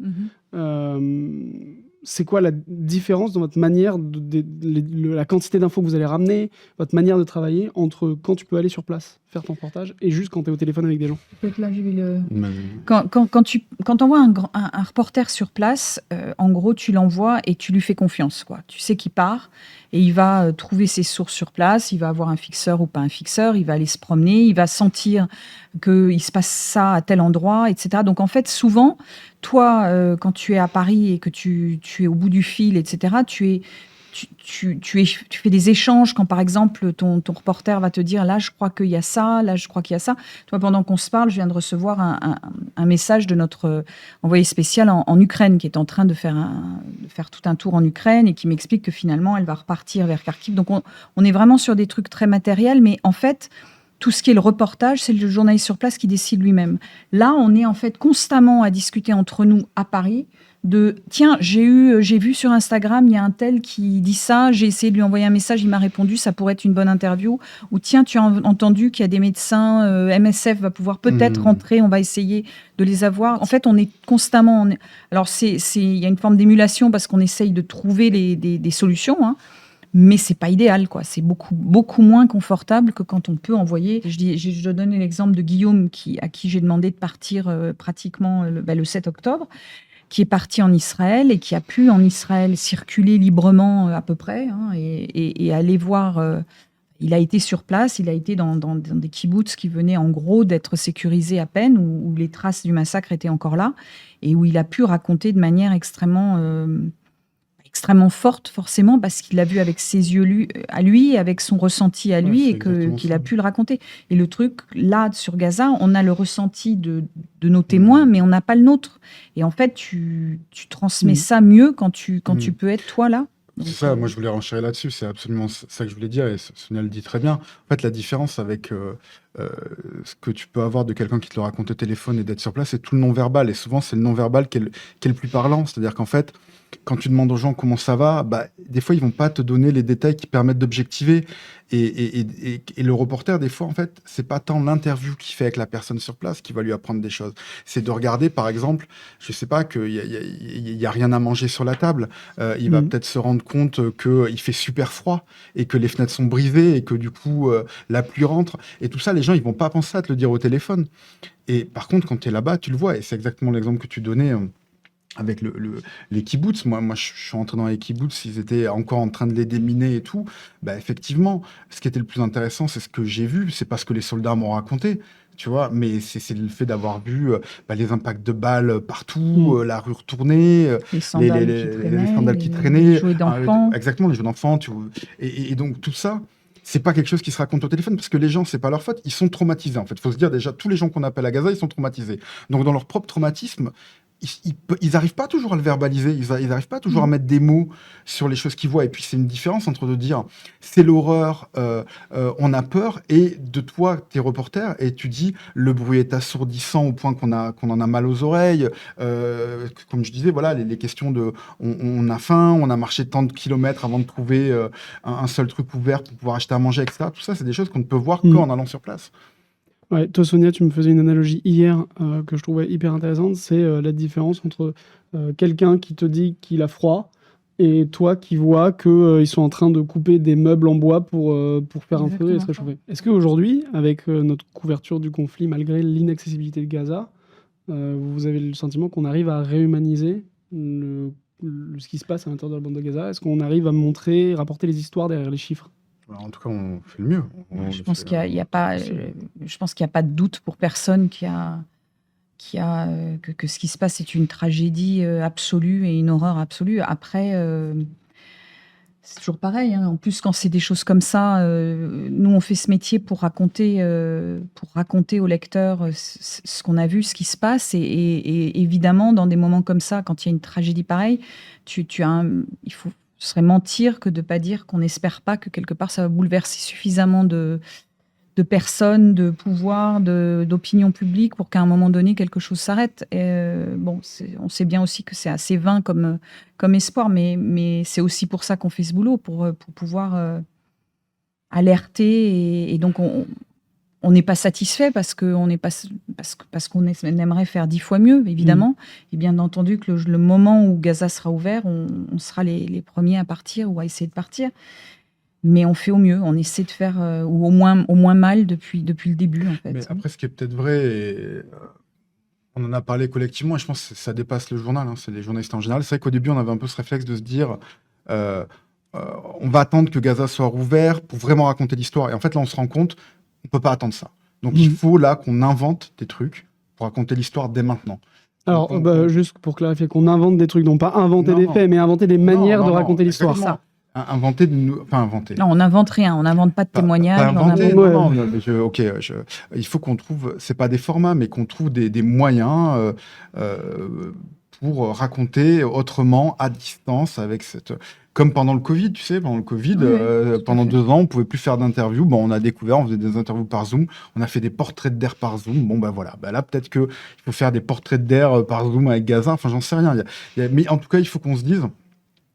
c'est quoi la différence dans votre manière, la quantité d'infos que vous allez ramener, votre manière de travailler entre quand tu peux aller sur place, faire ton reportage, et juste quand tu es au téléphone avec des gens? Là, quand tu envoies un reporter sur place, en gros, tu l'envoies et tu lui fais confiance, quoi. Tu sais qu'il part et il va trouver ses sources sur place, il va avoir un fixeur ou pas un fixeur, il va aller se promener, il va sentir qu'il se passe ça à tel endroit, etc. Donc, en fait, souvent, toi, quand tu es à Paris et que tu es au bout du fil, etc., tu fais des échanges quand, par exemple, ton reporter va te dire « là, je crois qu'il y a ça, là, je crois qu'il y a ça ». Toi, pendant qu'on se parle, je viens de recevoir un message de notre envoyé spécial en Ukraine qui est en train de faire tout un tour en Ukraine et qui m'explique que finalement, elle va repartir vers Kharkiv. Donc, on est vraiment sur des trucs très matériels, mais en fait, tout ce qui est le reportage, c'est le journaliste sur place qui décide lui-même. Là, on est en fait constamment à discuter entre nous à Paris de tiens, j'ai vu sur Instagram, il y a un tel qui dit ça, j'ai essayé de lui envoyer un message, il m'a répondu, ça pourrait être une bonne interview. Ou tiens, tu as entendu qu'il y a des médecins, MSF va pouvoir peut-être rentrer, on va essayer de les avoir. En fait, on est constamment... Alors, il y a une forme d'émulation parce qu'on essaye de trouver des solutions, hein. Mais c'est pas idéal, quoi. C'est beaucoup moins confortable que quand on peut envoyer. Je donne l'exemple de Guillaume à qui j'ai demandé de partir pratiquement le 7 octobre, qui est parti en Israël et qui a pu en Israël circuler librement à peu près, hein, et aller voir. Il a été sur place, il a été dans des kibboutz qui venaient en gros d'être sécurisés à peine, où les traces du massacre étaient encore là, et où il a pu raconter de manière extrêmement forte, forcément, parce qu'il l'a vu avec ses yeux à lui, avec son ressenti à lui, et qu'il a pu le raconter. Et le truc, là, sur Gaza, on a le ressenti de nos témoins, mais on n'a pas le nôtre. Et en fait, tu transmets ça mieux quand tu peux être toi là. C'est ça, moi je voulais renchérir là-dessus, c'est absolument ça que je voulais dire, et Sonia le dit très bien. En fait, la différence avec ce que tu peux avoir de quelqu'un qui te le raconte au téléphone et d'être sur place, c'est tout le non-verbal, et souvent c'est le non-verbal qui est le plus parlant. C'est-à-dire qu'en fait, quand tu demandes aux gens comment ça va, des fois ils vont pas te donner les détails qui permettent d'objectiver, et le reporter, des fois, en fait, c'est pas tant l'interview qu'il fait avec la personne sur place qui va lui apprendre des choses, c'est de regarder, par exemple, je sais pas, qu'il y a rien à manger sur la table, il va peut-être se rendre compte qu'il fait super froid, et que les fenêtres sont brisées, et que du coup, la pluie rentre, et tout ça, les gens, ils vont pas penser à te le dire au téléphone. Et par contre, quand tu es là-bas, tu le vois, et c'est exactement l'exemple que tu donnais avec les kibboutz. Moi, je suis rentré dans les kibboutz, ils étaient encore en train de les déminer et tout. Effectivement, ce qui était le plus intéressant, c'est ce que j'ai vu, c'est pas ce que les soldats m'ont raconté, tu vois, mais c'est le fait d'avoir vu les impacts de balles partout, la rue retournée, les sandales qui traînaient, les jouets d'enfants. Exactement, les jeux d'enfants. Et donc, tout ça, c'est pas quelque chose qui se raconte au téléphone, parce que les gens, c'est pas leur faute, ils sont traumatisés. En fait, faut se dire déjà, tous les gens qu'on appelle à Gaza, ils sont traumatisés. Donc, dans leur propre traumatisme, ils n'arrivent pas toujours à le verbaliser, ils n'arrivent pas toujours à mettre des mots sur les choses qu'ils voient. Et puis, c'est une différence entre de dire c'est l'horreur, on a peur, et de toi, t'es reporter, et tu dis le bruit est assourdissant au point qu'on en a mal aux oreilles. Comme je disais, voilà, les questions de on a faim, on a marché tant de kilomètres avant de trouver un seul truc ouvert pour pouvoir acheter à manger, etc. Tout ça, c'est des choses qu'on ne peut voir qu'en allant sur place. Ouais, toi, Sonia, tu me faisais une analogie hier que je trouvais hyper intéressante. C'est la différence entre quelqu'un qui te dit qu'il a froid et toi qui vois qu'ils sont en train de couper des meubles en bois pour faire un feu et se réchauffer. Est-ce qu'aujourd'hui, avec notre couverture du conflit, malgré l'inaccessibilité de Gaza, vous avez le sentiment qu'on arrive à réhumaniser ce qui se passe à l'intérieur de la bande de Gaza? Est-ce qu'on arrive à montrer, rapporter les histoires derrière les chiffres? En tout cas, on fait le mieux. Je pense qu'il n'y a pas de doute pour personne que ce qui se passe est une tragédie absolue et une horreur absolue. Après, c'est toujours pareil, hein. En plus, quand c'est des choses comme ça, nous, on fait ce métier pour raconter au lecteur ce qu'on a vu, ce qui se passe. Et évidemment, dans des moments comme ça, quand il y a une tragédie pareille, ce serait mentir que de ne pas dire qu'on n'espère pas que quelque part ça va bouleverser suffisamment de personnes, de pouvoir, d'opinion publique pour qu'à un moment donné quelque chose s'arrête. On sait bien aussi que c'est assez vain comme espoir, mais c'est aussi pour ça qu'on fait ce boulot, pour pouvoir alerter. Et donc on n'est pas satisfait parce qu'on aimerait faire 10 fois mieux, évidemment. Et bien entendu que le moment où Gaza sera ouvert, on sera les premiers à partir ou à essayer de partir. Mais on fait au mieux, on essaie de faire ou au moins mal depuis le début, en fait. Mais après, ce qui est peut-être vrai, on en a parlé collectivement, et je pense que ça dépasse le journal, hein, c'est les journalistes en général. C'est vrai qu'au début, on avait un peu ce réflexe de se dire on va attendre que Gaza soit rouvert pour vraiment raconter l'histoire. Et en fait, là, on se rend compte on peut pas attendre ça. Donc il faut là qu'on invente des trucs pour raconter l'histoire dès maintenant. Alors, juste pour clarifier, qu'on invente des trucs, non pas inventer des faits, mais inventer des manières de raconter l'histoire. Ça. Inventer. Non, on n'invente rien, on n'invente pas de témoignages. Il faut qu'on trouve, c'est pas des formats, mais qu'on trouve des moyens pour raconter autrement, à distance, avec cette... Comme pendant le Covid, tu sais, pendant le Covid, Oui, tout à pendant fait. 2 ans, on pouvait plus faire d'interviews. Bon, on a découvert, on faisait des interviews par Zoom, on a fait des portraits d'air par Zoom. Bon, bah voilà. Bah là, peut-être qu'il faut faire des portraits d'air par Zoom avec Gaza. Enfin, j'en sais rien. Mais en tout cas, il faut qu'on se dise...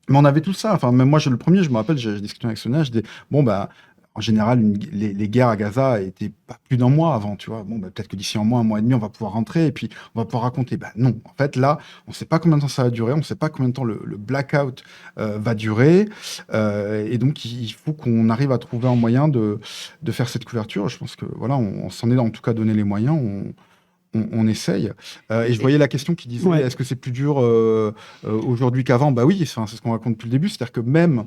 Mais on avait tout ça. Enfin, même moi, le premier, je me rappelle, j'ai discuté avec Sonia, je dis, bon, bah, en général, les guerres à Gaza étaient pas plus d'un mois avant, tu vois. Bon, bah, peut-être que d'ici un mois et demi, on va pouvoir rentrer et puis on va pouvoir raconter. Bah non, en fait, là, on sait pas combien de temps ça va durer, on sait pas combien de temps le blackout va durer. Et donc, il faut qu'on arrive à trouver un moyen de faire cette couverture. Je pense que, voilà, on s'en est en tout cas donné les moyens. On essaye. Et je voyais la question qui disait, Ouais. est-ce que c'est plus dur aujourd'hui qu'avant? Bah oui, c'est ce qu'on raconte depuis le début. C'est-à-dire que même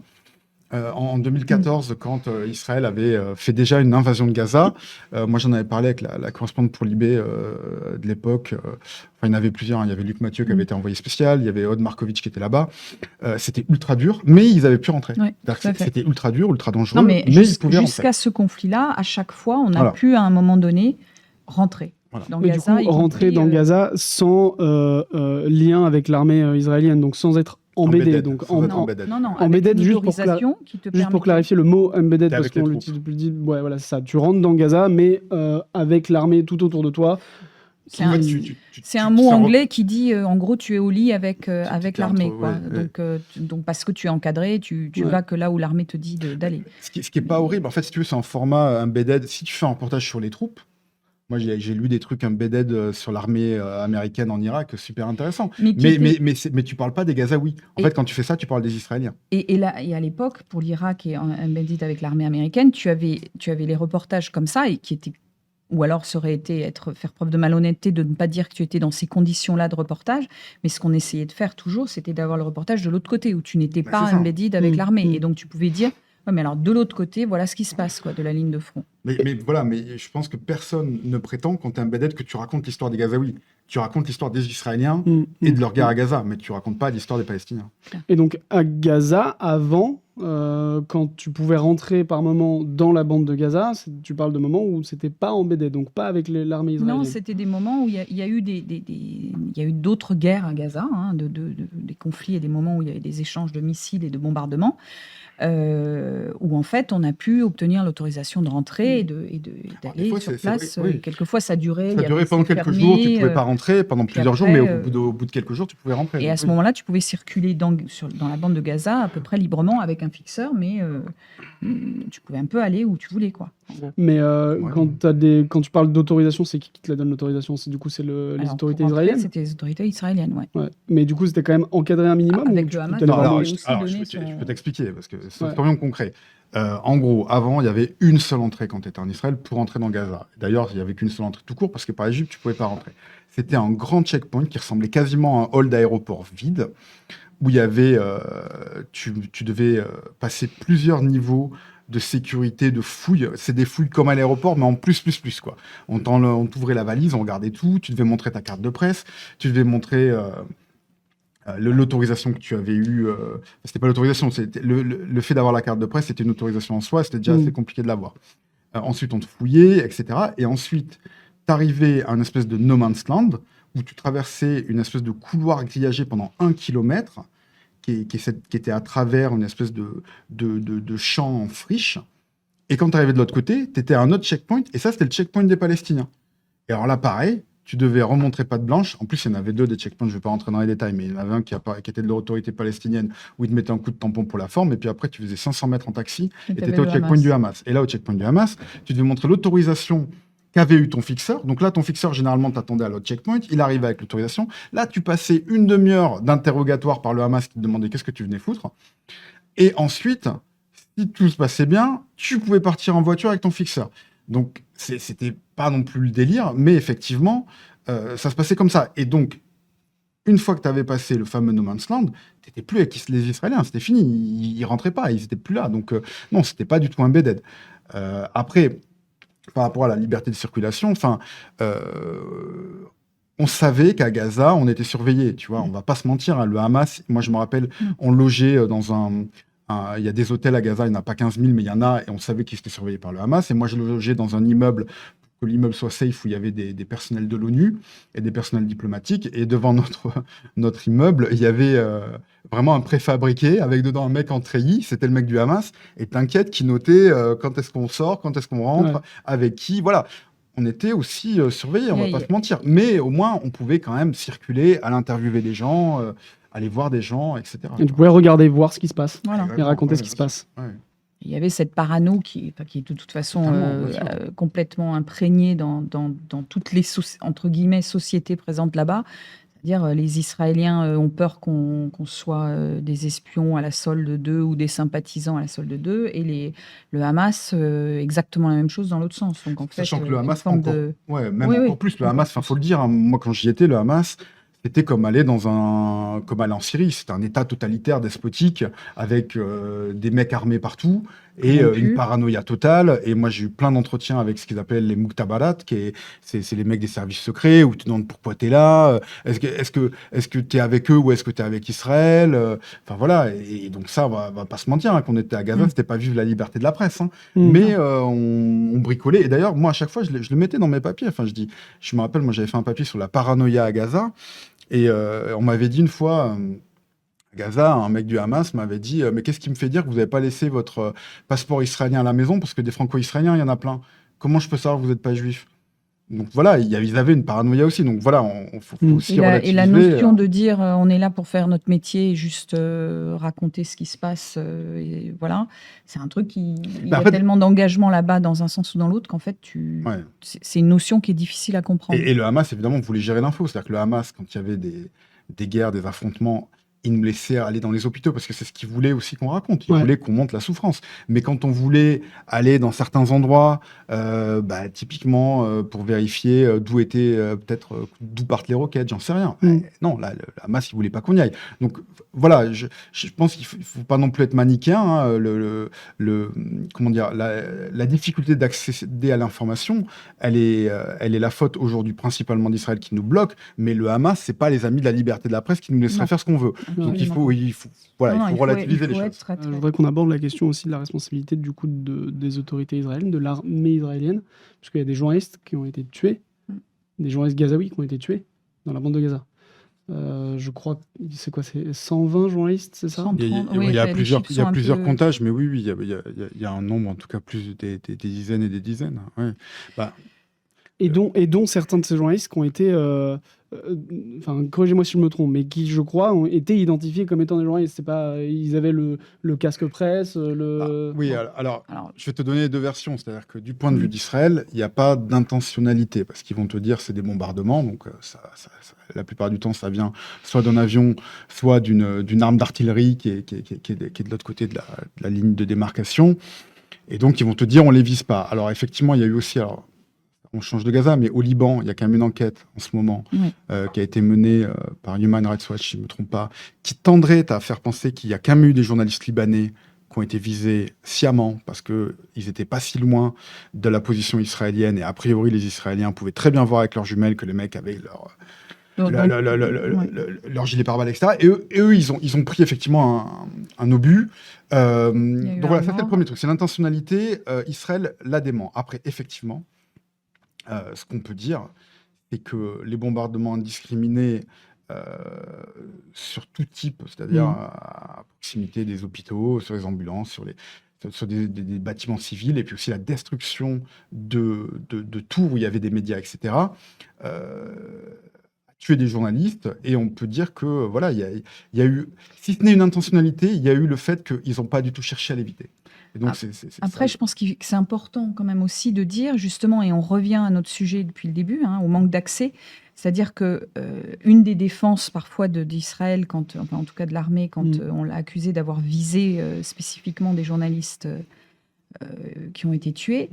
en 2014, quand Israël avait fait déjà une invasion de Gaza, moi j'en avais parlé avec la correspondante pour Libé de l'époque. Enfin, il y en avait plusieurs, hein. Il y avait Luc Mathieu qui avait été envoyé spécial, il y avait Aude Markovitch qui était là-bas. C'était ultra dur, mais ils avaient pu rentrer. Ouais, C'est-à-dire tout à que fait. c'était ultra dur, ultra dangereux, Non, mais mais ils pouvaient rentrer. jusqu'à ce conflit-là, à chaque fois, on a Voilà. pu, à un moment donné, rentrer Voilà. dans Mais Gaza. du y coup, rentrer compris, dans Gaza sans lien avec l'armée israélienne, donc sans être embêté. Embedded, Donc sans être Non, embedded. non, Embedded, avec une juste pour autorisation qui te Juste permet... pour clarifier le mot embedded, T'es parce avec les qu'on troupes. l'utilise depuis le ouais, voilà, c'est ça. Tu rentres dans Gaza, mais avec l'armée tout autour de toi. C'est un, c'est un mot anglais qui dit, en gros, tu es au lit avec l'armée, entre- quoi. ouais, Donc, parce que tu es encadré, tu Ouais. vas que là où l'armée te dit d'aller. Ce qui est pas horrible, en fait, si tu veux, c'est un format embedded. Si tu fais un reportage sur les troupes, moi j'ai lu des trucs embedded sur l'armée américaine en Irak, super intéressant. Mais Mais tu parles pas des Gazaouis. En Et- fait, quand tu fais ça, tu parles des Israéliens. Et à l'époque, pour l'Irak et embedded avec l'armée américaine, tu avais les reportages comme ça, et qui étaient... Ou alors, ça aurait été faire preuve de malhonnêteté de ne pas dire que tu étais dans ces conditions-là de reportage. Mais ce qu'on essayait de faire toujours, c'était d'avoir le reportage de l'autre côté, où tu n'étais Bah, pas c'est ça. embedded avec l'armée. Mm. Et donc, tu pouvais dire, ouais, mais alors de l'autre côté, voilà ce qui se passe, quoi, de la ligne de front. Mais voilà, mais je pense que personne ne prétend, quand tu es embedded, que tu racontes l'histoire des Gazaouis. Tu racontes l'histoire des Israéliens et de leur guerre à Gaza, mais tu racontes pas l'histoire des Palestiniens. Et donc à Gaza, avant, quand tu pouvais rentrer par moment dans la bande de Gaza, tu parles de moments où c'était pas embedded, donc pas avec l'armée israélienne. Non, c'était des moments où il y a eu il y a eu d'autres guerres à Gaza, hein, des conflits et des moments où il y avait des échanges de missiles et de bombardements, où en fait on a pu obtenir l'autorisation de rentrer et d'aller fois, sur c'est vrai, place. oui. Quelquefois ça durait. Ça il y durait avait pendant ces quelques fermés, jours, tu pouvais pas rentrer, pendant plusieurs jours, mais après, au bout de quelques jours, tu pouvais rentrer. Et Donc, à ce oui. moment-là, tu pouvais circuler dans la bande de Gaza à peu près librement avec un fixeur, mais tu pouvais un peu aller où tu voulais, quoi. Mais Ouais. quand tu parles d'autorisation, c'est qui te la donne l'autorisation? C'est les Alors, autorités pour rentrer, israéliennes? C'était les autorités israéliennes, ouais. Ouais. Mais du coup, c'était quand même encadré un minimum? Avec ou tu le Hamas, peux Non, aller alors, voir je- où- aussi alors, donner je peux son- t'expliquer, parce que c'est Ouais. soyons concret. En gros, avant, il y avait une seule entrée quand tu étais en Israël pour entrer dans Gaza. D'ailleurs, il n'y avait qu'une seule entrée tout court, parce que par Égypte, tu ne pouvais pas rentrer. C'était un grand checkpoint qui ressemblait quasiment à un hall d'aéroport vide, où il y avait, tu devais passer plusieurs niveaux de sécurité, de fouilles. C'est des fouilles comme à l'aéroport, mais en plus, quoi. On t'ouvrait la valise, on regardait tout, tu devais montrer ta carte de presse, tu devais montrer l'autorisation que tu avais eue. C'était pas l'autorisation, c'était le fait d'avoir la carte de presse, c'était une autorisation en soi, c'était déjà assez compliqué de l'avoir. Ensuite, on te fouillait, etc. Et ensuite, t'arrivais à une espèce de no man's land, où tu traversais une espèce de couloir grillagé pendant 1 kilomètre, qui était à travers une espèce de champ en friche. Et quand tu arrivais de l'autre côté, tu étais à un autre checkpoint, et ça, c'était le checkpoint des Palestiniens. Et alors là, pareil, tu devais remontrer patte blanche. En plus, il y en avait 2 des checkpoints, je ne vais pas rentrer dans les détails, mais il y en avait un qui était de l'autorité palestinienne, où ils te mettaient un coup de tampon pour la forme, et puis après, tu faisais 500 mètres en taxi, et tu t'avais étais au le checkpoint Hamas. du Hamas. Et là, au checkpoint du Hamas, tu devais montrer l'autorisation qu'avait eu ton fixeur. Donc là, ton fixeur, généralement, t'attendait à l'autre checkpoint. Il arrivait avec l'autorisation. Là, tu passais une demi-heure d'interrogatoire par le Hamas qui te demandait qu'est-ce que tu venais foutre. Et ensuite, si tout se passait bien, tu pouvais partir en voiture avec ton fixeur. Donc, c'était pas non plus le délire, mais effectivement, ça se passait comme ça. Et donc, une fois que tu avais passé le fameux No Man's Land, tu n'étais plus avec les Israéliens, c'était fini. Ils rentraient pas, ils étaient plus là. Donc, non, c'était pas du tout embedded. Après, par rapport à la liberté de circulation, on savait qu'à Gaza, on était surveillé, tu vois, on va pas se mentir, hein, le Hamas, moi je me rappelle, on logeait dans il y a des hôtels à Gaza, il n'y en a pas 15 000, mais il y en a, et on savait qu'ils étaient surveillés par le Hamas, et moi je logeais dans un immeuble que l'immeuble soit safe, où il y avait des personnels de l'ONU et des personnels diplomatiques. Et devant notre immeuble, il y avait vraiment un préfabriqué avec dedans un mec en treillis. C'était le mec du Hamas. Et t'inquiète, qui notait quand est-ce qu'on sort, quand est-ce qu'on rentre, Ouais. avec qui. Voilà. On était aussi surveillés, on va Yeah, pas yeah. se mentir. Mais au moins, on pouvait quand même circuler, aller interviewer des gens, aller voir des gens, etc. Et tu pouvais regarder, voir ce qui se passe Voilà. et raconter Ouais, ce qui se bien passe. sûr. Ouais. Il y avait cette parano qui est de toute façon Totalement, bien sûr. complètement imprégnée dans toutes les entre guillemets sociétés présentes là-bas. C'est-à-dire les Israéliens ont peur qu'on soit des espions à la solde d'eux ou des sympathisants à la solde d'eux, et le Hamas exactement la même chose dans l'autre sens. Donc en fait, Sachant que le une Hamas, forme encore, de... ouais, même Oui, encore oui, plus, le encore Hamas, plus. faut le dire, hein, moi quand j'y étais, le Hamas, c'était comme aller comme aller en Syrie, c'était un État totalitaire, despotique, avec des mecs armés partout, et Corrompus. une paranoïa totale, et moi j'ai eu plein d'entretiens avec ce qu'ils appellent les Mukhtabarat, c'est les mecs des services secrets, où tu te demandes pourquoi t'es là, est-ce que t'es avec eux, ou est-ce que t'es avec Israël, enfin voilà, et donc ça, on va pas se mentir, hein, qu'on était à Gaza, c'était pas vivre la liberté de la presse, hein. Mais on bricolait. Et d'ailleurs, moi, à chaque fois, je le mettais dans mes papiers. Enfin, je me rappelle, moi, j'avais fait un papier sur la paranoïa à Gaza. Et on m'avait dit une fois, à Gaza, un mec du Hamas m'avait dit mais qu'est-ce qui me fait dire que vous n'avez pas laissé votre passeport israélien à la maison? Parce que des franco-israéliens, il y en a plein. Comment je peux savoir que vous n'êtes pas juif? Donc voilà, ils avaient une paranoïa aussi. Donc voilà, faut aussi Et la relativiser. notion de dire on est là pour faire notre métier et juste raconter ce qui se passe, et voilà, c'est un truc il y en a fait- tellement d'engagement là-bas dans un sens ou dans l'autre qu'en fait Ouais. c'est une notion qui est difficile à comprendre. Et le Hamas, évidemment, voulait gérer l'info. C'est-à-dire que le Hamas, quand il y avait des guerres, des affrontements, il nous laissait aller dans les hôpitaux parce que c'est ce qu'il voulait aussi qu'on raconte. Il Ouais. voulait qu'on montre la souffrance. Mais quand on voulait aller dans certains endroits, typiquement pour vérifier d'où partent les roquettes, j'en sais rien. Non, là, le Hamas, il voulait pas qu'on y aille. Donc voilà, je pense qu'il faut pas non plus être manichéen. Hein, comment dire, la difficulté d'accéder à l'information, elle est la faute aujourd'hui principalement d'Israël qui nous bloque. Mais le Hamas, c'est pas les amis de la liberté de la presse qui nous laisseraient Non. faire ce qu'on veut. Donc il faut relativiser les choses. Très, Je voudrais qu'on aborde la question aussi de la responsabilité du coup des autorités israéliennes, de l'armée israélienne, parce qu'il y a des journalistes qui ont été tués, des journalistes gazaouis qui ont été tués dans la bande de Gaza. Je crois, c'est quoi, c'est 120 journalistes, c'est ça? 130. Il y a les plusieurs, chiffres sont un peu- comptages, mais oui, il y a un nombre, en tout cas, plus des dizaines et des dizaines. Ouais. Bah, Et dont certains de ces journalistes qui ont été, enfin, corrigez-moi si je me trompe, mais qui, je crois, ont été identifiés comme étant des journalistes. C'est pas, ils avaient le casque presse, oui, alors, je vais te donner deux versions. C'est-à-dire que du point de vue d'Israël, il n'y a pas d'intentionnalité, parce qu'ils vont te dire c'est des bombardements, donc la plupart du temps, ça vient soit d'un avion, soit d'une arme d'artillerie qui est de l'autre côté de la ligne de démarcation. Et donc, ils vont te dire on les vise pas. Alors, effectivement, il y a eu aussi... on change de Gaza, mais au Liban, il y a quand même une enquête en ce moment qui a été menée par Human Rights Watch, si je ne me trompe pas, qui tendrait à faire penser qu'il y a quand même eu des journalistes libanais qui ont été visés sciemment parce qu'ils n'étaient pas si loin de la position israélienne. Et a priori, les Israéliens pouvaient très bien voir avec leurs jumelles que les mecs avaient leur gilet pare-balles, etc. Et eux, ils ont pris effectivement un obus. Donc voilà, ça c'est le premier truc. C'est l'intentionnalité. Israël la dément. Après, effectivement, ce qu'on peut dire, c'est que les bombardements indiscriminés sur tout type, c'est-à-dire à proximité des hôpitaux, sur les ambulances, sur des bâtiments civils, et puis aussi la destruction de tours où il y avait des médias, etc., tuer des journalistes. Et on peut dire que voilà, il y a eu, si ce n'est une intentionnalité, il y a eu le fait qu'ils n'ont pas du tout cherché à l'éviter. Et donc, après, je pense que c'est important quand même aussi de dire, justement, et on revient à notre sujet depuis le début, au manque d'accès, c'est-à-dire que une des défenses parfois d'Israël, enfin en tout cas de l'armée, quand on l'a accusé d'avoir visé spécifiquement des journalistes qui ont été tués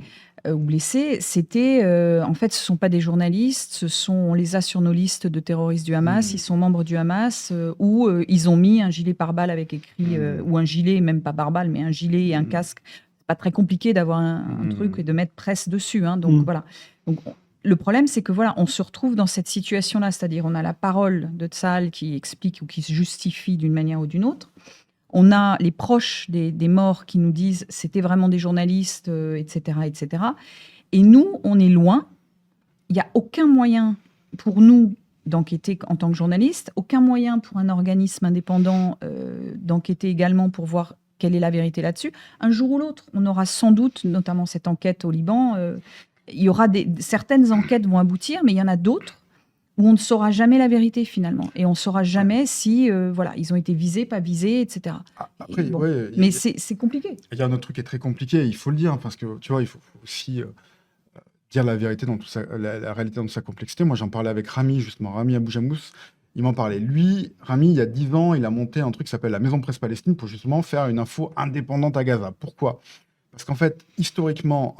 ou blessés, c'était en fait ce ne sont pas des journalistes, on les a sur nos listes de terroristes du Hamas, ils sont membres du Hamas, ou ils ont mis un gilet pare-balles avec écrit, ou un gilet, même pas pare-balles, mais un gilet et un casque. C'est pas très compliqué d'avoir un truc et de mettre presse dessus. Donc voilà. Donc, le problème, c'est que voilà, on se retrouve dans cette situation-là, c'est-à-dire on a la parole de Tsahal qui explique ou qui se justifie d'une manière ou d'une autre. On a les proches des morts qui nous disent c'était vraiment des journalistes, etc., etc. Et nous, on est loin. il n'y a aucun moyen pour nous d'enquêter en tant que journaliste, aucun moyen pour un organisme indépendant d'enquêter également pour voir quelle est la vérité là-dessus. Un jour ou l'autre, on aura sans doute, notamment cette enquête au Liban, il y aura certaines enquêtes vont aboutir, mais il y en a d'autres où on ne saura jamais la vérité finalement. Et on ne saura jamais si voilà, ils ont été visés, pas visés, etc. Après, Et bon. ouais, Mais c'est compliqué. il y a un autre truc qui est très compliqué, il faut le dire, parce que tu vois, il faut aussi dire la vérité dans la réalité dans toute sa complexité. Moi, j'en parlais avec Rami, justement, Rami Aboujamous. Il m'en parlait. Lui, Rami, il y a 10 ans, il a monté un truc qui s'appelle la Maison Presse Palestine pour justement faire une info indépendante à Gaza. Pourquoi? Parce qu'en fait, historiquement,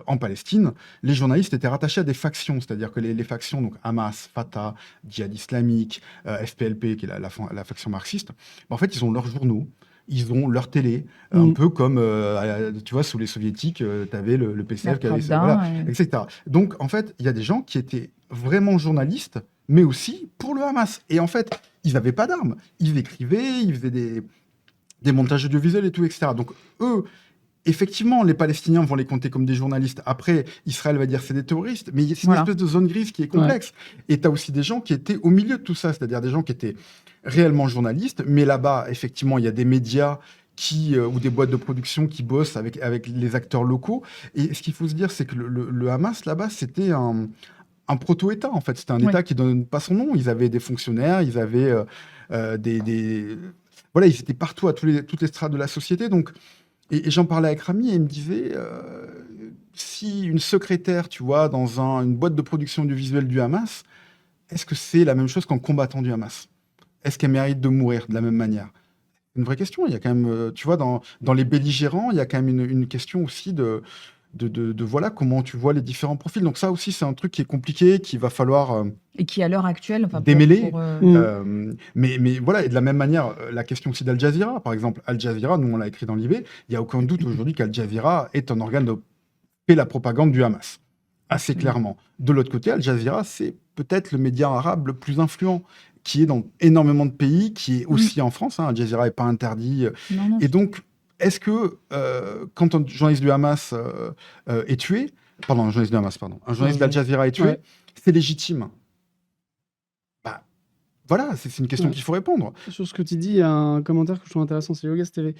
en Palestine, les journalistes étaient rattachés à des factions, c'est-à-dire que les factions, donc Hamas, Fatah, Djihad islamique, FPLP, qui est la faction marxiste, en fait, ils ont leurs journaux, ils ont leur télé, un peu comme, tu vois, sous les soviétiques, tu avais le PCF, qui avait ça, Pravda, voilà, etc. Donc, en fait, il y a des gens qui étaient vraiment journalistes, mais aussi pour le Hamas. Et en fait, ils n'avaient pas d'armes. Ils écrivaient, ils faisaient des montages audiovisuels et tout, etc. Donc, eux, effectivement, les Palestiniens vont les compter comme des journalistes. Après, Israël va dire c'est des terroristes, mais c'est une Voilà. espèce de zone grise qui est complexe. Et tu as aussi des gens qui étaient au milieu de tout ça, c'est-à-dire des gens qui étaient réellement journalistes, mais là-bas, effectivement, il y a des médias ou des boîtes de production qui bossent avec les acteurs locaux. Et ce qu'il faut se dire, c'est que le Hamas, là-bas, c'était un proto-État, en fait. C'était un Oui. État qui ne donne pas son nom. Ils avaient des fonctionnaires, ils avaient voilà, ils étaient partout à toutes les strates de la société. Donc, et j'en parlais avec Rami et il me disait, si une secrétaire, tu vois, dans une boîte de production audiovisuelle du Hamas, est-ce que c'est la même chose qu'un combattant du Hamas? Est-ce qu'elle mérite de mourir de la même manière? Une vraie question. Il y a quand même, tu vois, dans les belligérants, il y a quand même une question aussi de voilà comment tu vois les différents profils. Donc ça aussi, c'est un truc qui est compliqué, qu'il va falloir Et qui, à l'heure actuelle, enfin, démêler. Mm. Mais voilà, et de la même manière, la question aussi d'Al Jazeera, par exemple. Al Jazeera, nous on l'a écrit dans l'IB, il n'y a aucun doute aujourd'hui qu'Al Jazeera est un organe de fait la propagande du Hamas, assez clairement. De l'autre côté, Al Jazeera, c'est peut-être le média arabe le plus influent, qui est dans énormément de pays, qui est aussi en France. Al Jazeera n'est pas interdit. Non, non. Et donc, est-ce que quand un journaliste du Hamas est tué, pardon, un journaliste du Hamas, pardon, un journaliste d'Al Jazeera est tué, Ouais. c'est légitime? Bah, voilà, c'est une question Ouais. qu'il faut répondre. Sur ce que tu dis, il y a un commentaire que je trouve intéressant, c'est Yogas TV,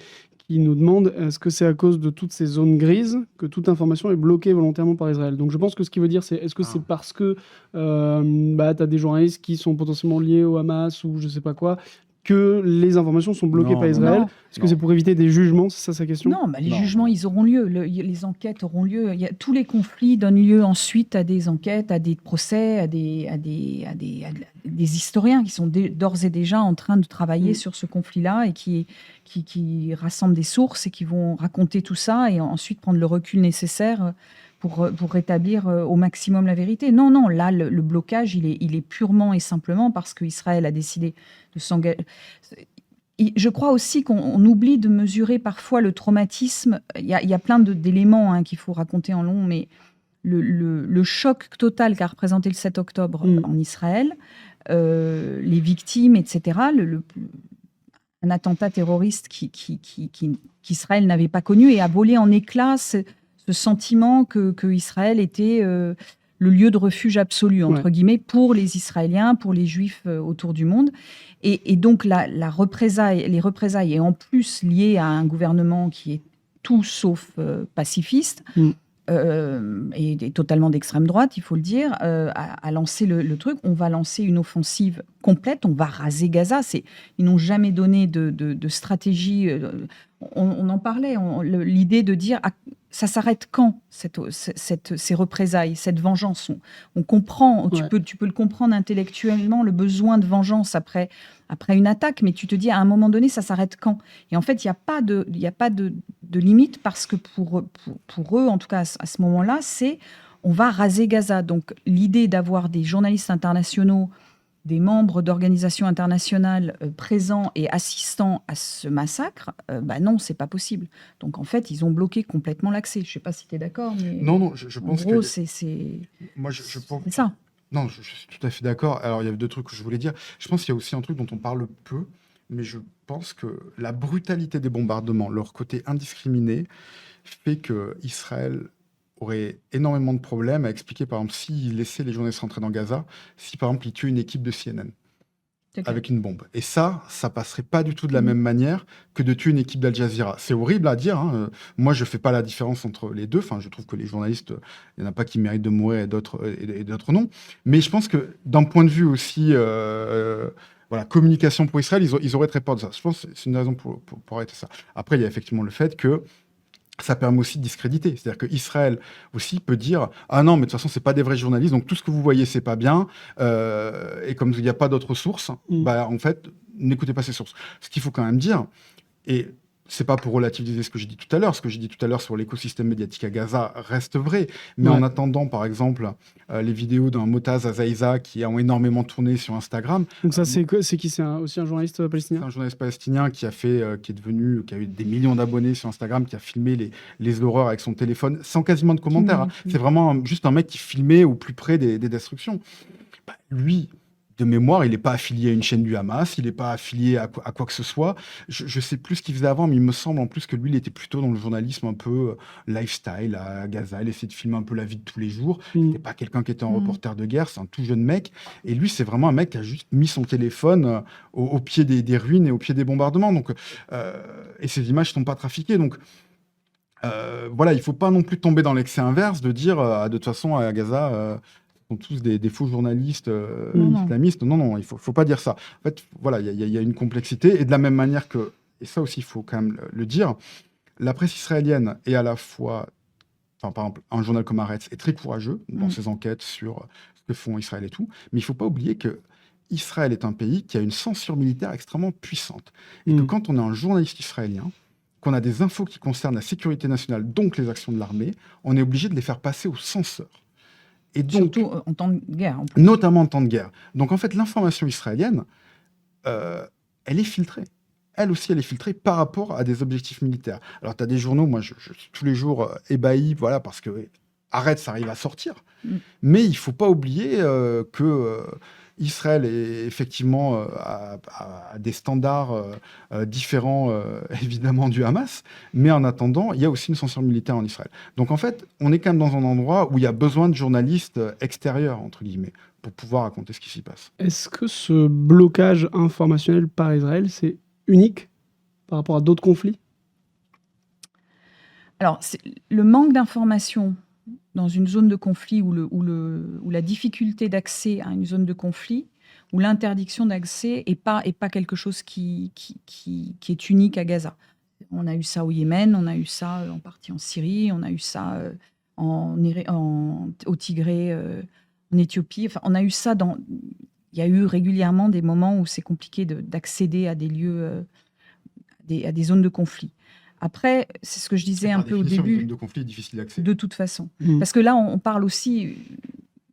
qui nous demande est-ce que c'est à cause de toutes ces zones grises que toute information est bloquée volontairement par Israël? Donc je pense que ce qu'il veut dire, c'est est-ce que c'est parce que tu as des journalistes qui sont potentiellement liés au Hamas ou je sais pas quoi, que les informations sont bloquées Non, par non, Israël? non. Est-ce que c'est pour éviter des jugements? C'est ça sa question? Non, bah, les Non, jugements, non. ils auront lieu. Les enquêtes auront lieu. Tous les conflits donnent lieu ensuite à des enquêtes, à des procès, à des historiens qui sont d'ores et déjà en train de travailler sur ce conflit-là et qui rassemblent des sources et qui vont raconter tout ça et ensuite prendre le recul nécessaire pour rétablir au maximum la vérité. Non, non, là, le blocage, il est purement et simplement parce qu'Israël a décidé de s'engager. Je crois aussi qu'on oublie de mesurer parfois le traumatisme. Il y a plein d'éléments qu'il faut raconter en long, mais le choc total qu'a représenté le 7 octobre en Israël, les victimes, etc., un attentat terroriste qu'Israël n'avait pas connu et a volé en éclats ce sentiment que Israël était le lieu de refuge absolu, entre guillemets, pour les Israéliens, pour les Juifs autour du monde. Et donc, les représailles, et en plus liées à un gouvernement qui est tout sauf pacifiste, et totalement d'extrême droite, il faut le dire, a lancé le truc. On va lancer une offensive complète, on va raser Gaza. Ils n'ont jamais donné de stratégie. On en parlait, l'idée de dire ça s'arrête quand ces représailles, cette vengeance. On comprend, tu peux le comprendre intellectuellement, le besoin de vengeance après une attaque, mais tu te dis à un moment donné, ça s'arrête quand? Et en fait, il n'y a pas de limite parce que pour eux, en tout cas à ce moment-là, on va raser Gaza. Donc l'idée d'avoir des journalistes internationaux, des membres d'organisations internationales présents et assistants à ce massacre, non, c'est pas possible. Donc en fait, ils ont bloqué complètement l'accès. Je sais pas si tu es d'accord, mais Non, je pense en gros, que moi, je pense c'est ça. Non, je suis tout à fait d'accord. Alors, il y avait deux trucs que je voulais dire. Je pense qu'il y a aussi un truc dont on parle peu, mais je pense que la brutalité des bombardements, leur côté indiscriminé, fait que Israël aurait énormément de problèmes à expliquer, par exemple, s'il laissait les journalistes rentrer dans Gaza, si par exemple il tuait une équipe de CNN C'est clair. avec une bombe. Et ça passerait pas du tout de la Mhm. même manière que de tuer une équipe d'Al Jazeera. C'est horrible à dire, hein. Moi, je fais pas la différence entre les deux. Enfin, je trouve que les journalistes, il y en a pas qui méritent de mourir et d'autres non. Mais je pense que d'un point de vue aussi, voilà, communication pour Israël, ils auraient très peur de ça. Je pense que c'est une raison pour arrêter ça. Après, il y a effectivement le fait que ça permet aussi de discréditer. C'est-à-dire qu'Israël aussi peut dire ah non, mais de toute façon, c'est pas des vrais journalistes, donc tout ce que vous voyez, c'est pas bien. Et comme il n'y a pas d'autres sources, bah, en fait, n'écoutez pas ces sources. Ce qu'il faut quand même dire, et c'est pas pour relativiser ce que j'ai dit tout à l'heure, ce que j'ai dit tout à l'heure sur l'écosystème médiatique à Gaza reste vrai. Mais en attendant, par exemple, les vidéos d'un Motaz Azaïza qui ont énormément tourné sur Instagram. Donc ça, c'est qui? C'est aussi un journaliste palestinien? C'est un journaliste palestinien qui a eu des millions d'abonnés sur Instagram, qui a filmé les horreurs avec son téléphone, sans quasiment de commentaires. Hein. C'est vraiment juste un mec qui filmait au plus près des destructions. Bah, lui, de mémoire, il n'est pas affilié à une chaîne du Hamas, il n'est pas affilié à quoi que ce soit. Je ne sais plus ce qu'il faisait avant, mais il me semble en plus que lui, il était plutôt dans le journalisme un peu lifestyle à Gaza. Il essayait de filmer un peu la vie de tous les jours. C'était pas quelqu'un qui était un reporter de guerre, c'est un tout jeune mec. Et lui, c'est vraiment un mec qui a juste mis son téléphone au pied des ruines et au pied des bombardements. Donc, et ces images ne sont pas trafiquées. Donc, voilà, il ne faut pas non plus tomber dans l'excès inverse de dire, de toute façon, à Gaza... sont tous des faux journalistes islamistes. Non, il faut pas dire ça. En fait, voilà, il y a une complexité. Et de la même manière que, et ça aussi, il faut quand même le dire, la presse israélienne est à la fois, enfin, par exemple, un journal comme Haaretz est très courageux dans ses enquêtes sur ce que font Israël et tout, mais il faut pas oublier que Israël est un pays qui a une censure militaire extrêmement puissante. Et que quand on est un journaliste israélien, qu'on a des infos qui concernent la sécurité nationale, donc les actions de l'armée, on est obligé de les faire passer au censeur. Et donc, surtout en temps de guerre. En plus. Notamment en temps de guerre. Donc en fait, l'information israélienne, elle est filtrée. Elle aussi, elle est filtrée par rapport à des objectifs militaires. Alors tu as des journaux, moi je suis tous les jours ébahi, voilà, parce que arrête, ça arrive à sortir. Mais il ne faut pas oublier que Israël est effectivement à des standards différents, évidemment, du Hamas. Mais en attendant, il y a aussi une censure militaire en Israël. Donc, en fait, on est quand même dans un endroit où il y a besoin de journalistes extérieurs, entre guillemets, pour pouvoir raconter ce qui s'y passe. Est-ce que ce blocage informationnel par Israël, c'est unique par rapport à d'autres conflits? Alors, le manque d'information dans une zone de conflit ou la difficulté d'accès à une zone de conflit, où l'interdiction d'accès n'est pas quelque chose qui est unique à Gaza. On a eu ça au Yémen, on a eu ça en partie en Syrie, on a eu ça au Tigré, en Éthiopie. Enfin, on a eu ça il y a eu régulièrement des moments où c'est compliqué d'accéder à des lieux, à des zones de conflit. Après, c'est ce que je disais un peu au début. Une zone de conflit est difficile d'accès. De toute façon. Parce que là, on parle aussi...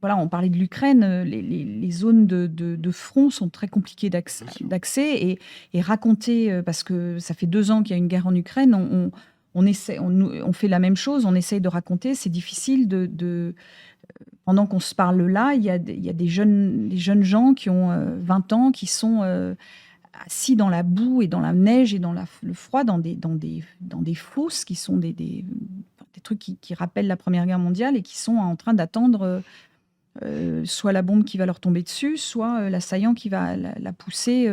Voilà, on parlait de l'Ukraine, les zones de front sont très compliquées d'accès et raconter, parce que ça fait 2 ans qu'il y a une guerre en Ukraine, on fait la même chose, on essaye de raconter, c'est difficile pendant qu'on se parle là, il y a des jeunes gens qui ont 20 ans, qui sont assis dans la boue et dans la neige et dans le froid, dans des fosses qui sont des trucs qui rappellent la Première Guerre mondiale et qui sont en train d'attendre soit la bombe qui va leur tomber dessus, soit l'assaillant qui va la pousser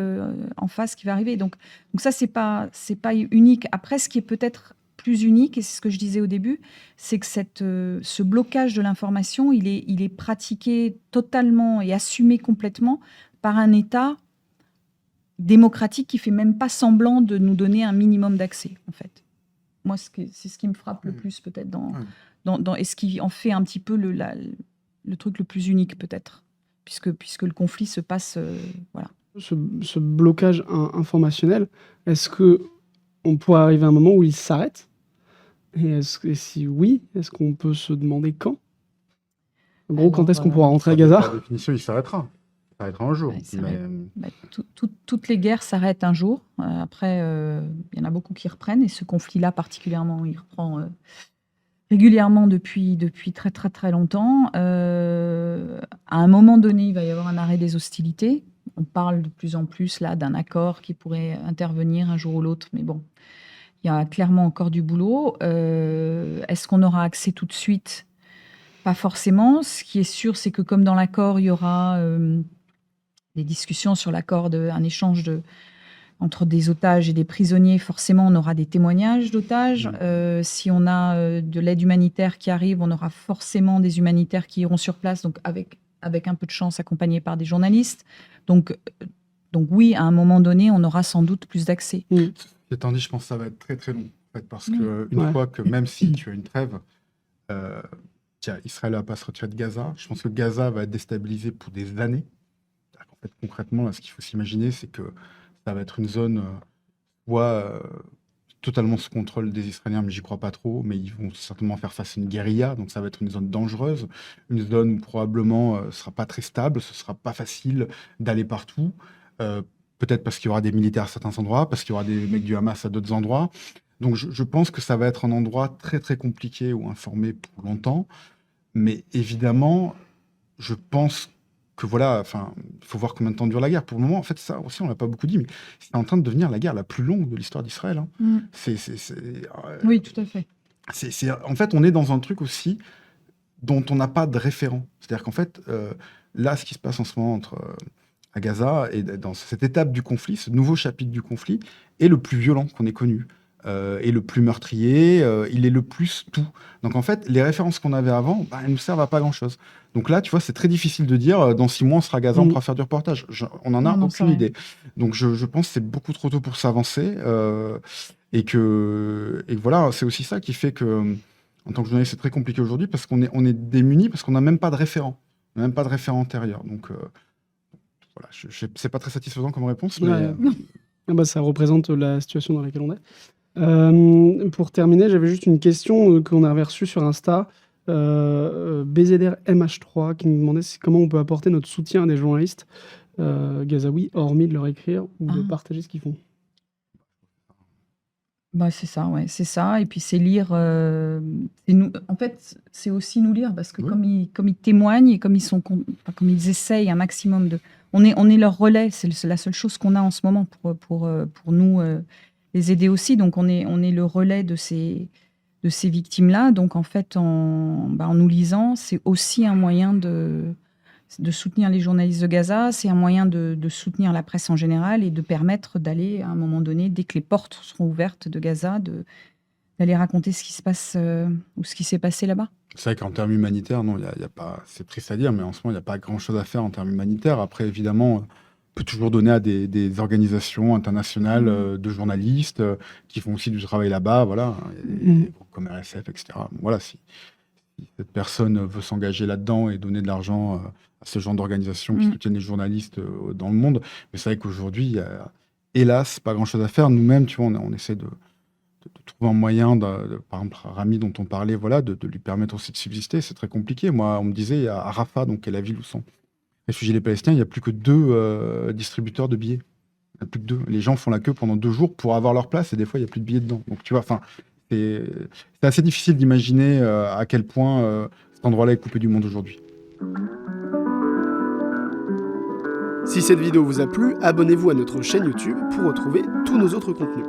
en face, qui va arriver. Donc ça, c'est pas unique. Après, ce qui est peut-être plus unique, et c'est ce que je disais au début, c'est que ce blocage de l'information, il est pratiqué totalement et assumé complètement par un État démocratique qui fait même pas semblant de nous donner un minimum d'accès, en fait. Moi, c'est ce qui me frappe le plus, peut-être, et ce qui en fait un petit peu le truc le plus unique, peut-être, puisque le conflit se passe... voilà. Ce blocage informationnel, est-ce qu'on pourrait arriver à un moment où il s'arrête? Et si oui, est-ce qu'on peut se demander quand? En gros, quand est-ce qu'on pourra rentrer à Gaza? Par définition, il s'arrêtera. Il s'arrêtera un jour. Toutes les guerres s'arrêtent un jour. Après, il y en a beaucoup qui reprennent. Et ce conflit-là, particulièrement, il reprend régulièrement depuis très, très, très longtemps. À un moment donné, il va y avoir un arrêt des hostilités. On parle de plus en plus là d'un accord qui pourrait intervenir un jour ou l'autre. Mais bon, Il y a clairement encore du boulot. Est-ce qu'on aura accès tout de suite? Pas forcément. Ce qui est sûr, c'est que comme dans l'accord, il y aura des discussions sur l'accord, un échange entre des otages et des prisonniers. Forcément, on aura des témoignages d'otages. Si on a de l'aide humanitaire qui arrive, on aura forcément des humanitaires qui iront sur place, donc avec un peu de chance, accompagnés par des journalistes. Donc oui, à un moment donné, on aura sans doute plus d'accès. Étant dit, je pense que ça va être très très long, en fait, parce que une fois que, même si tu as une trêve, Israël va pas se retirer de Gaza. Je pense que Gaza va être déstabilisé pour des années. En fait, concrètement, là, ce qu'il faut s'imaginer, c'est que ça va être une zone totalement sous contrôle des Israéliens, mais j'y crois pas trop. Mais ils vont certainement faire face à une guérilla, donc ça va être une zone dangereuse, une zone où probablement ce sera pas très stable, ce sera pas facile d'aller partout. Peut-être parce qu'il y aura des militaires à certains endroits, parce qu'il y aura des mecs du Hamas à d'autres endroits. Donc je pense que ça va être un endroit très très compliqué ou informé pour longtemps. Mais évidemment, je pense que voilà, il faut voir combien de temps dure la guerre. Pour le moment, en fait, ça aussi, on l'a pas beaucoup dit, mais c'est en train de devenir la guerre la plus longue de l'histoire d'Israël. Hein. Oui, tout à fait. En fait, on est dans un truc aussi dont on n'a pas de référent. C'est-à-dire qu'en fait, là, ce qui se passe en ce moment à Gaza et dans cette étape du conflit, ce nouveau chapitre du conflit, est le plus violent qu'on ait connu. Et le plus meurtrier, il est le plus tout. Donc en fait, les références qu'on avait avant, elles ne nous servent à pas grand-chose. Donc là, tu vois, c'est très difficile de dire, dans 6 mois, on sera à Gaza, on pourra faire du reportage. On n'en a aucune idée. Donc je pense que c'est beaucoup trop tôt pour s'avancer. Et voilà, c'est aussi ça qui fait que, en tant que journaliste, c'est très compliqué aujourd'hui, parce qu'on est démunis, parce qu'on n'a même pas de référent. On n'a même pas de référent antérieur. Donc voilà, c'est pas très satisfaisant comme réponse, mais... ça représente la situation dans laquelle on est. Pour terminer, j'avais juste une question qu'on avait reçue sur Insta. BZR MH3 qui nous demandait comment on peut apporter notre soutien à des journalistes gazaouis, hormis de leur écrire ou de partager ce qu'ils font. C'est ça, ouais, c'est ça. Et puis c'est lire. En fait, c'est aussi nous lire, parce que comme ils témoignent et comme ils essayent un maximum de. On est leur relais. C'est la seule chose qu'on a en ce moment pour nous les aider aussi. Donc on est le relais de ces victimes-là. Donc en fait, en nous lisant, c'est aussi un moyen de soutenir les journalistes de Gaza, c'est un moyen de soutenir la presse en général et de permettre d'aller, à un moment donné, dès que les portes seront ouvertes de Gaza, d'aller raconter ce qui se passe ou ce qui s'est passé là-bas. C'est vrai qu'en termes humanitaires, non, y a pas, c'est triste à dire, mais en ce moment, il n'y a pas grand-chose à faire en termes humanitaires. Après, évidemment, on peut toujours donner à des organisations internationales de journalistes qui font aussi du travail là-bas, voilà, comme RSF, etc. Voilà, si cette personne veut s'engager là-dedans et donner de l'argent à ce genre d'organisation qui soutiennent les journalistes dans le monde. Mais c'est vrai qu'aujourd'hui, il y a, hélas, pas grand-chose à faire. Nous-mêmes, tu vois, on essaie de trouver un moyen, par exemple, Rami dont on parlait, voilà, de lui permettre aussi de subsister. C'est très compliqué. Moi, on me disait, à Rafah, donc, qui est la ville où sont réfugiés les Palestiniens, il n'y a plus que 2 distributeurs de billets. Il n'y a plus que 2. Les gens font la queue pendant 2 jours pour avoir leur place et des fois, il n'y a plus de billets dedans. Donc, tu vois, c'est assez difficile d'imaginer à quel point cet endroit-là est coupé du monde aujourd'hui. Si cette vidéo vous a plu, abonnez-vous à notre chaîne YouTube pour retrouver tous nos autres contenus.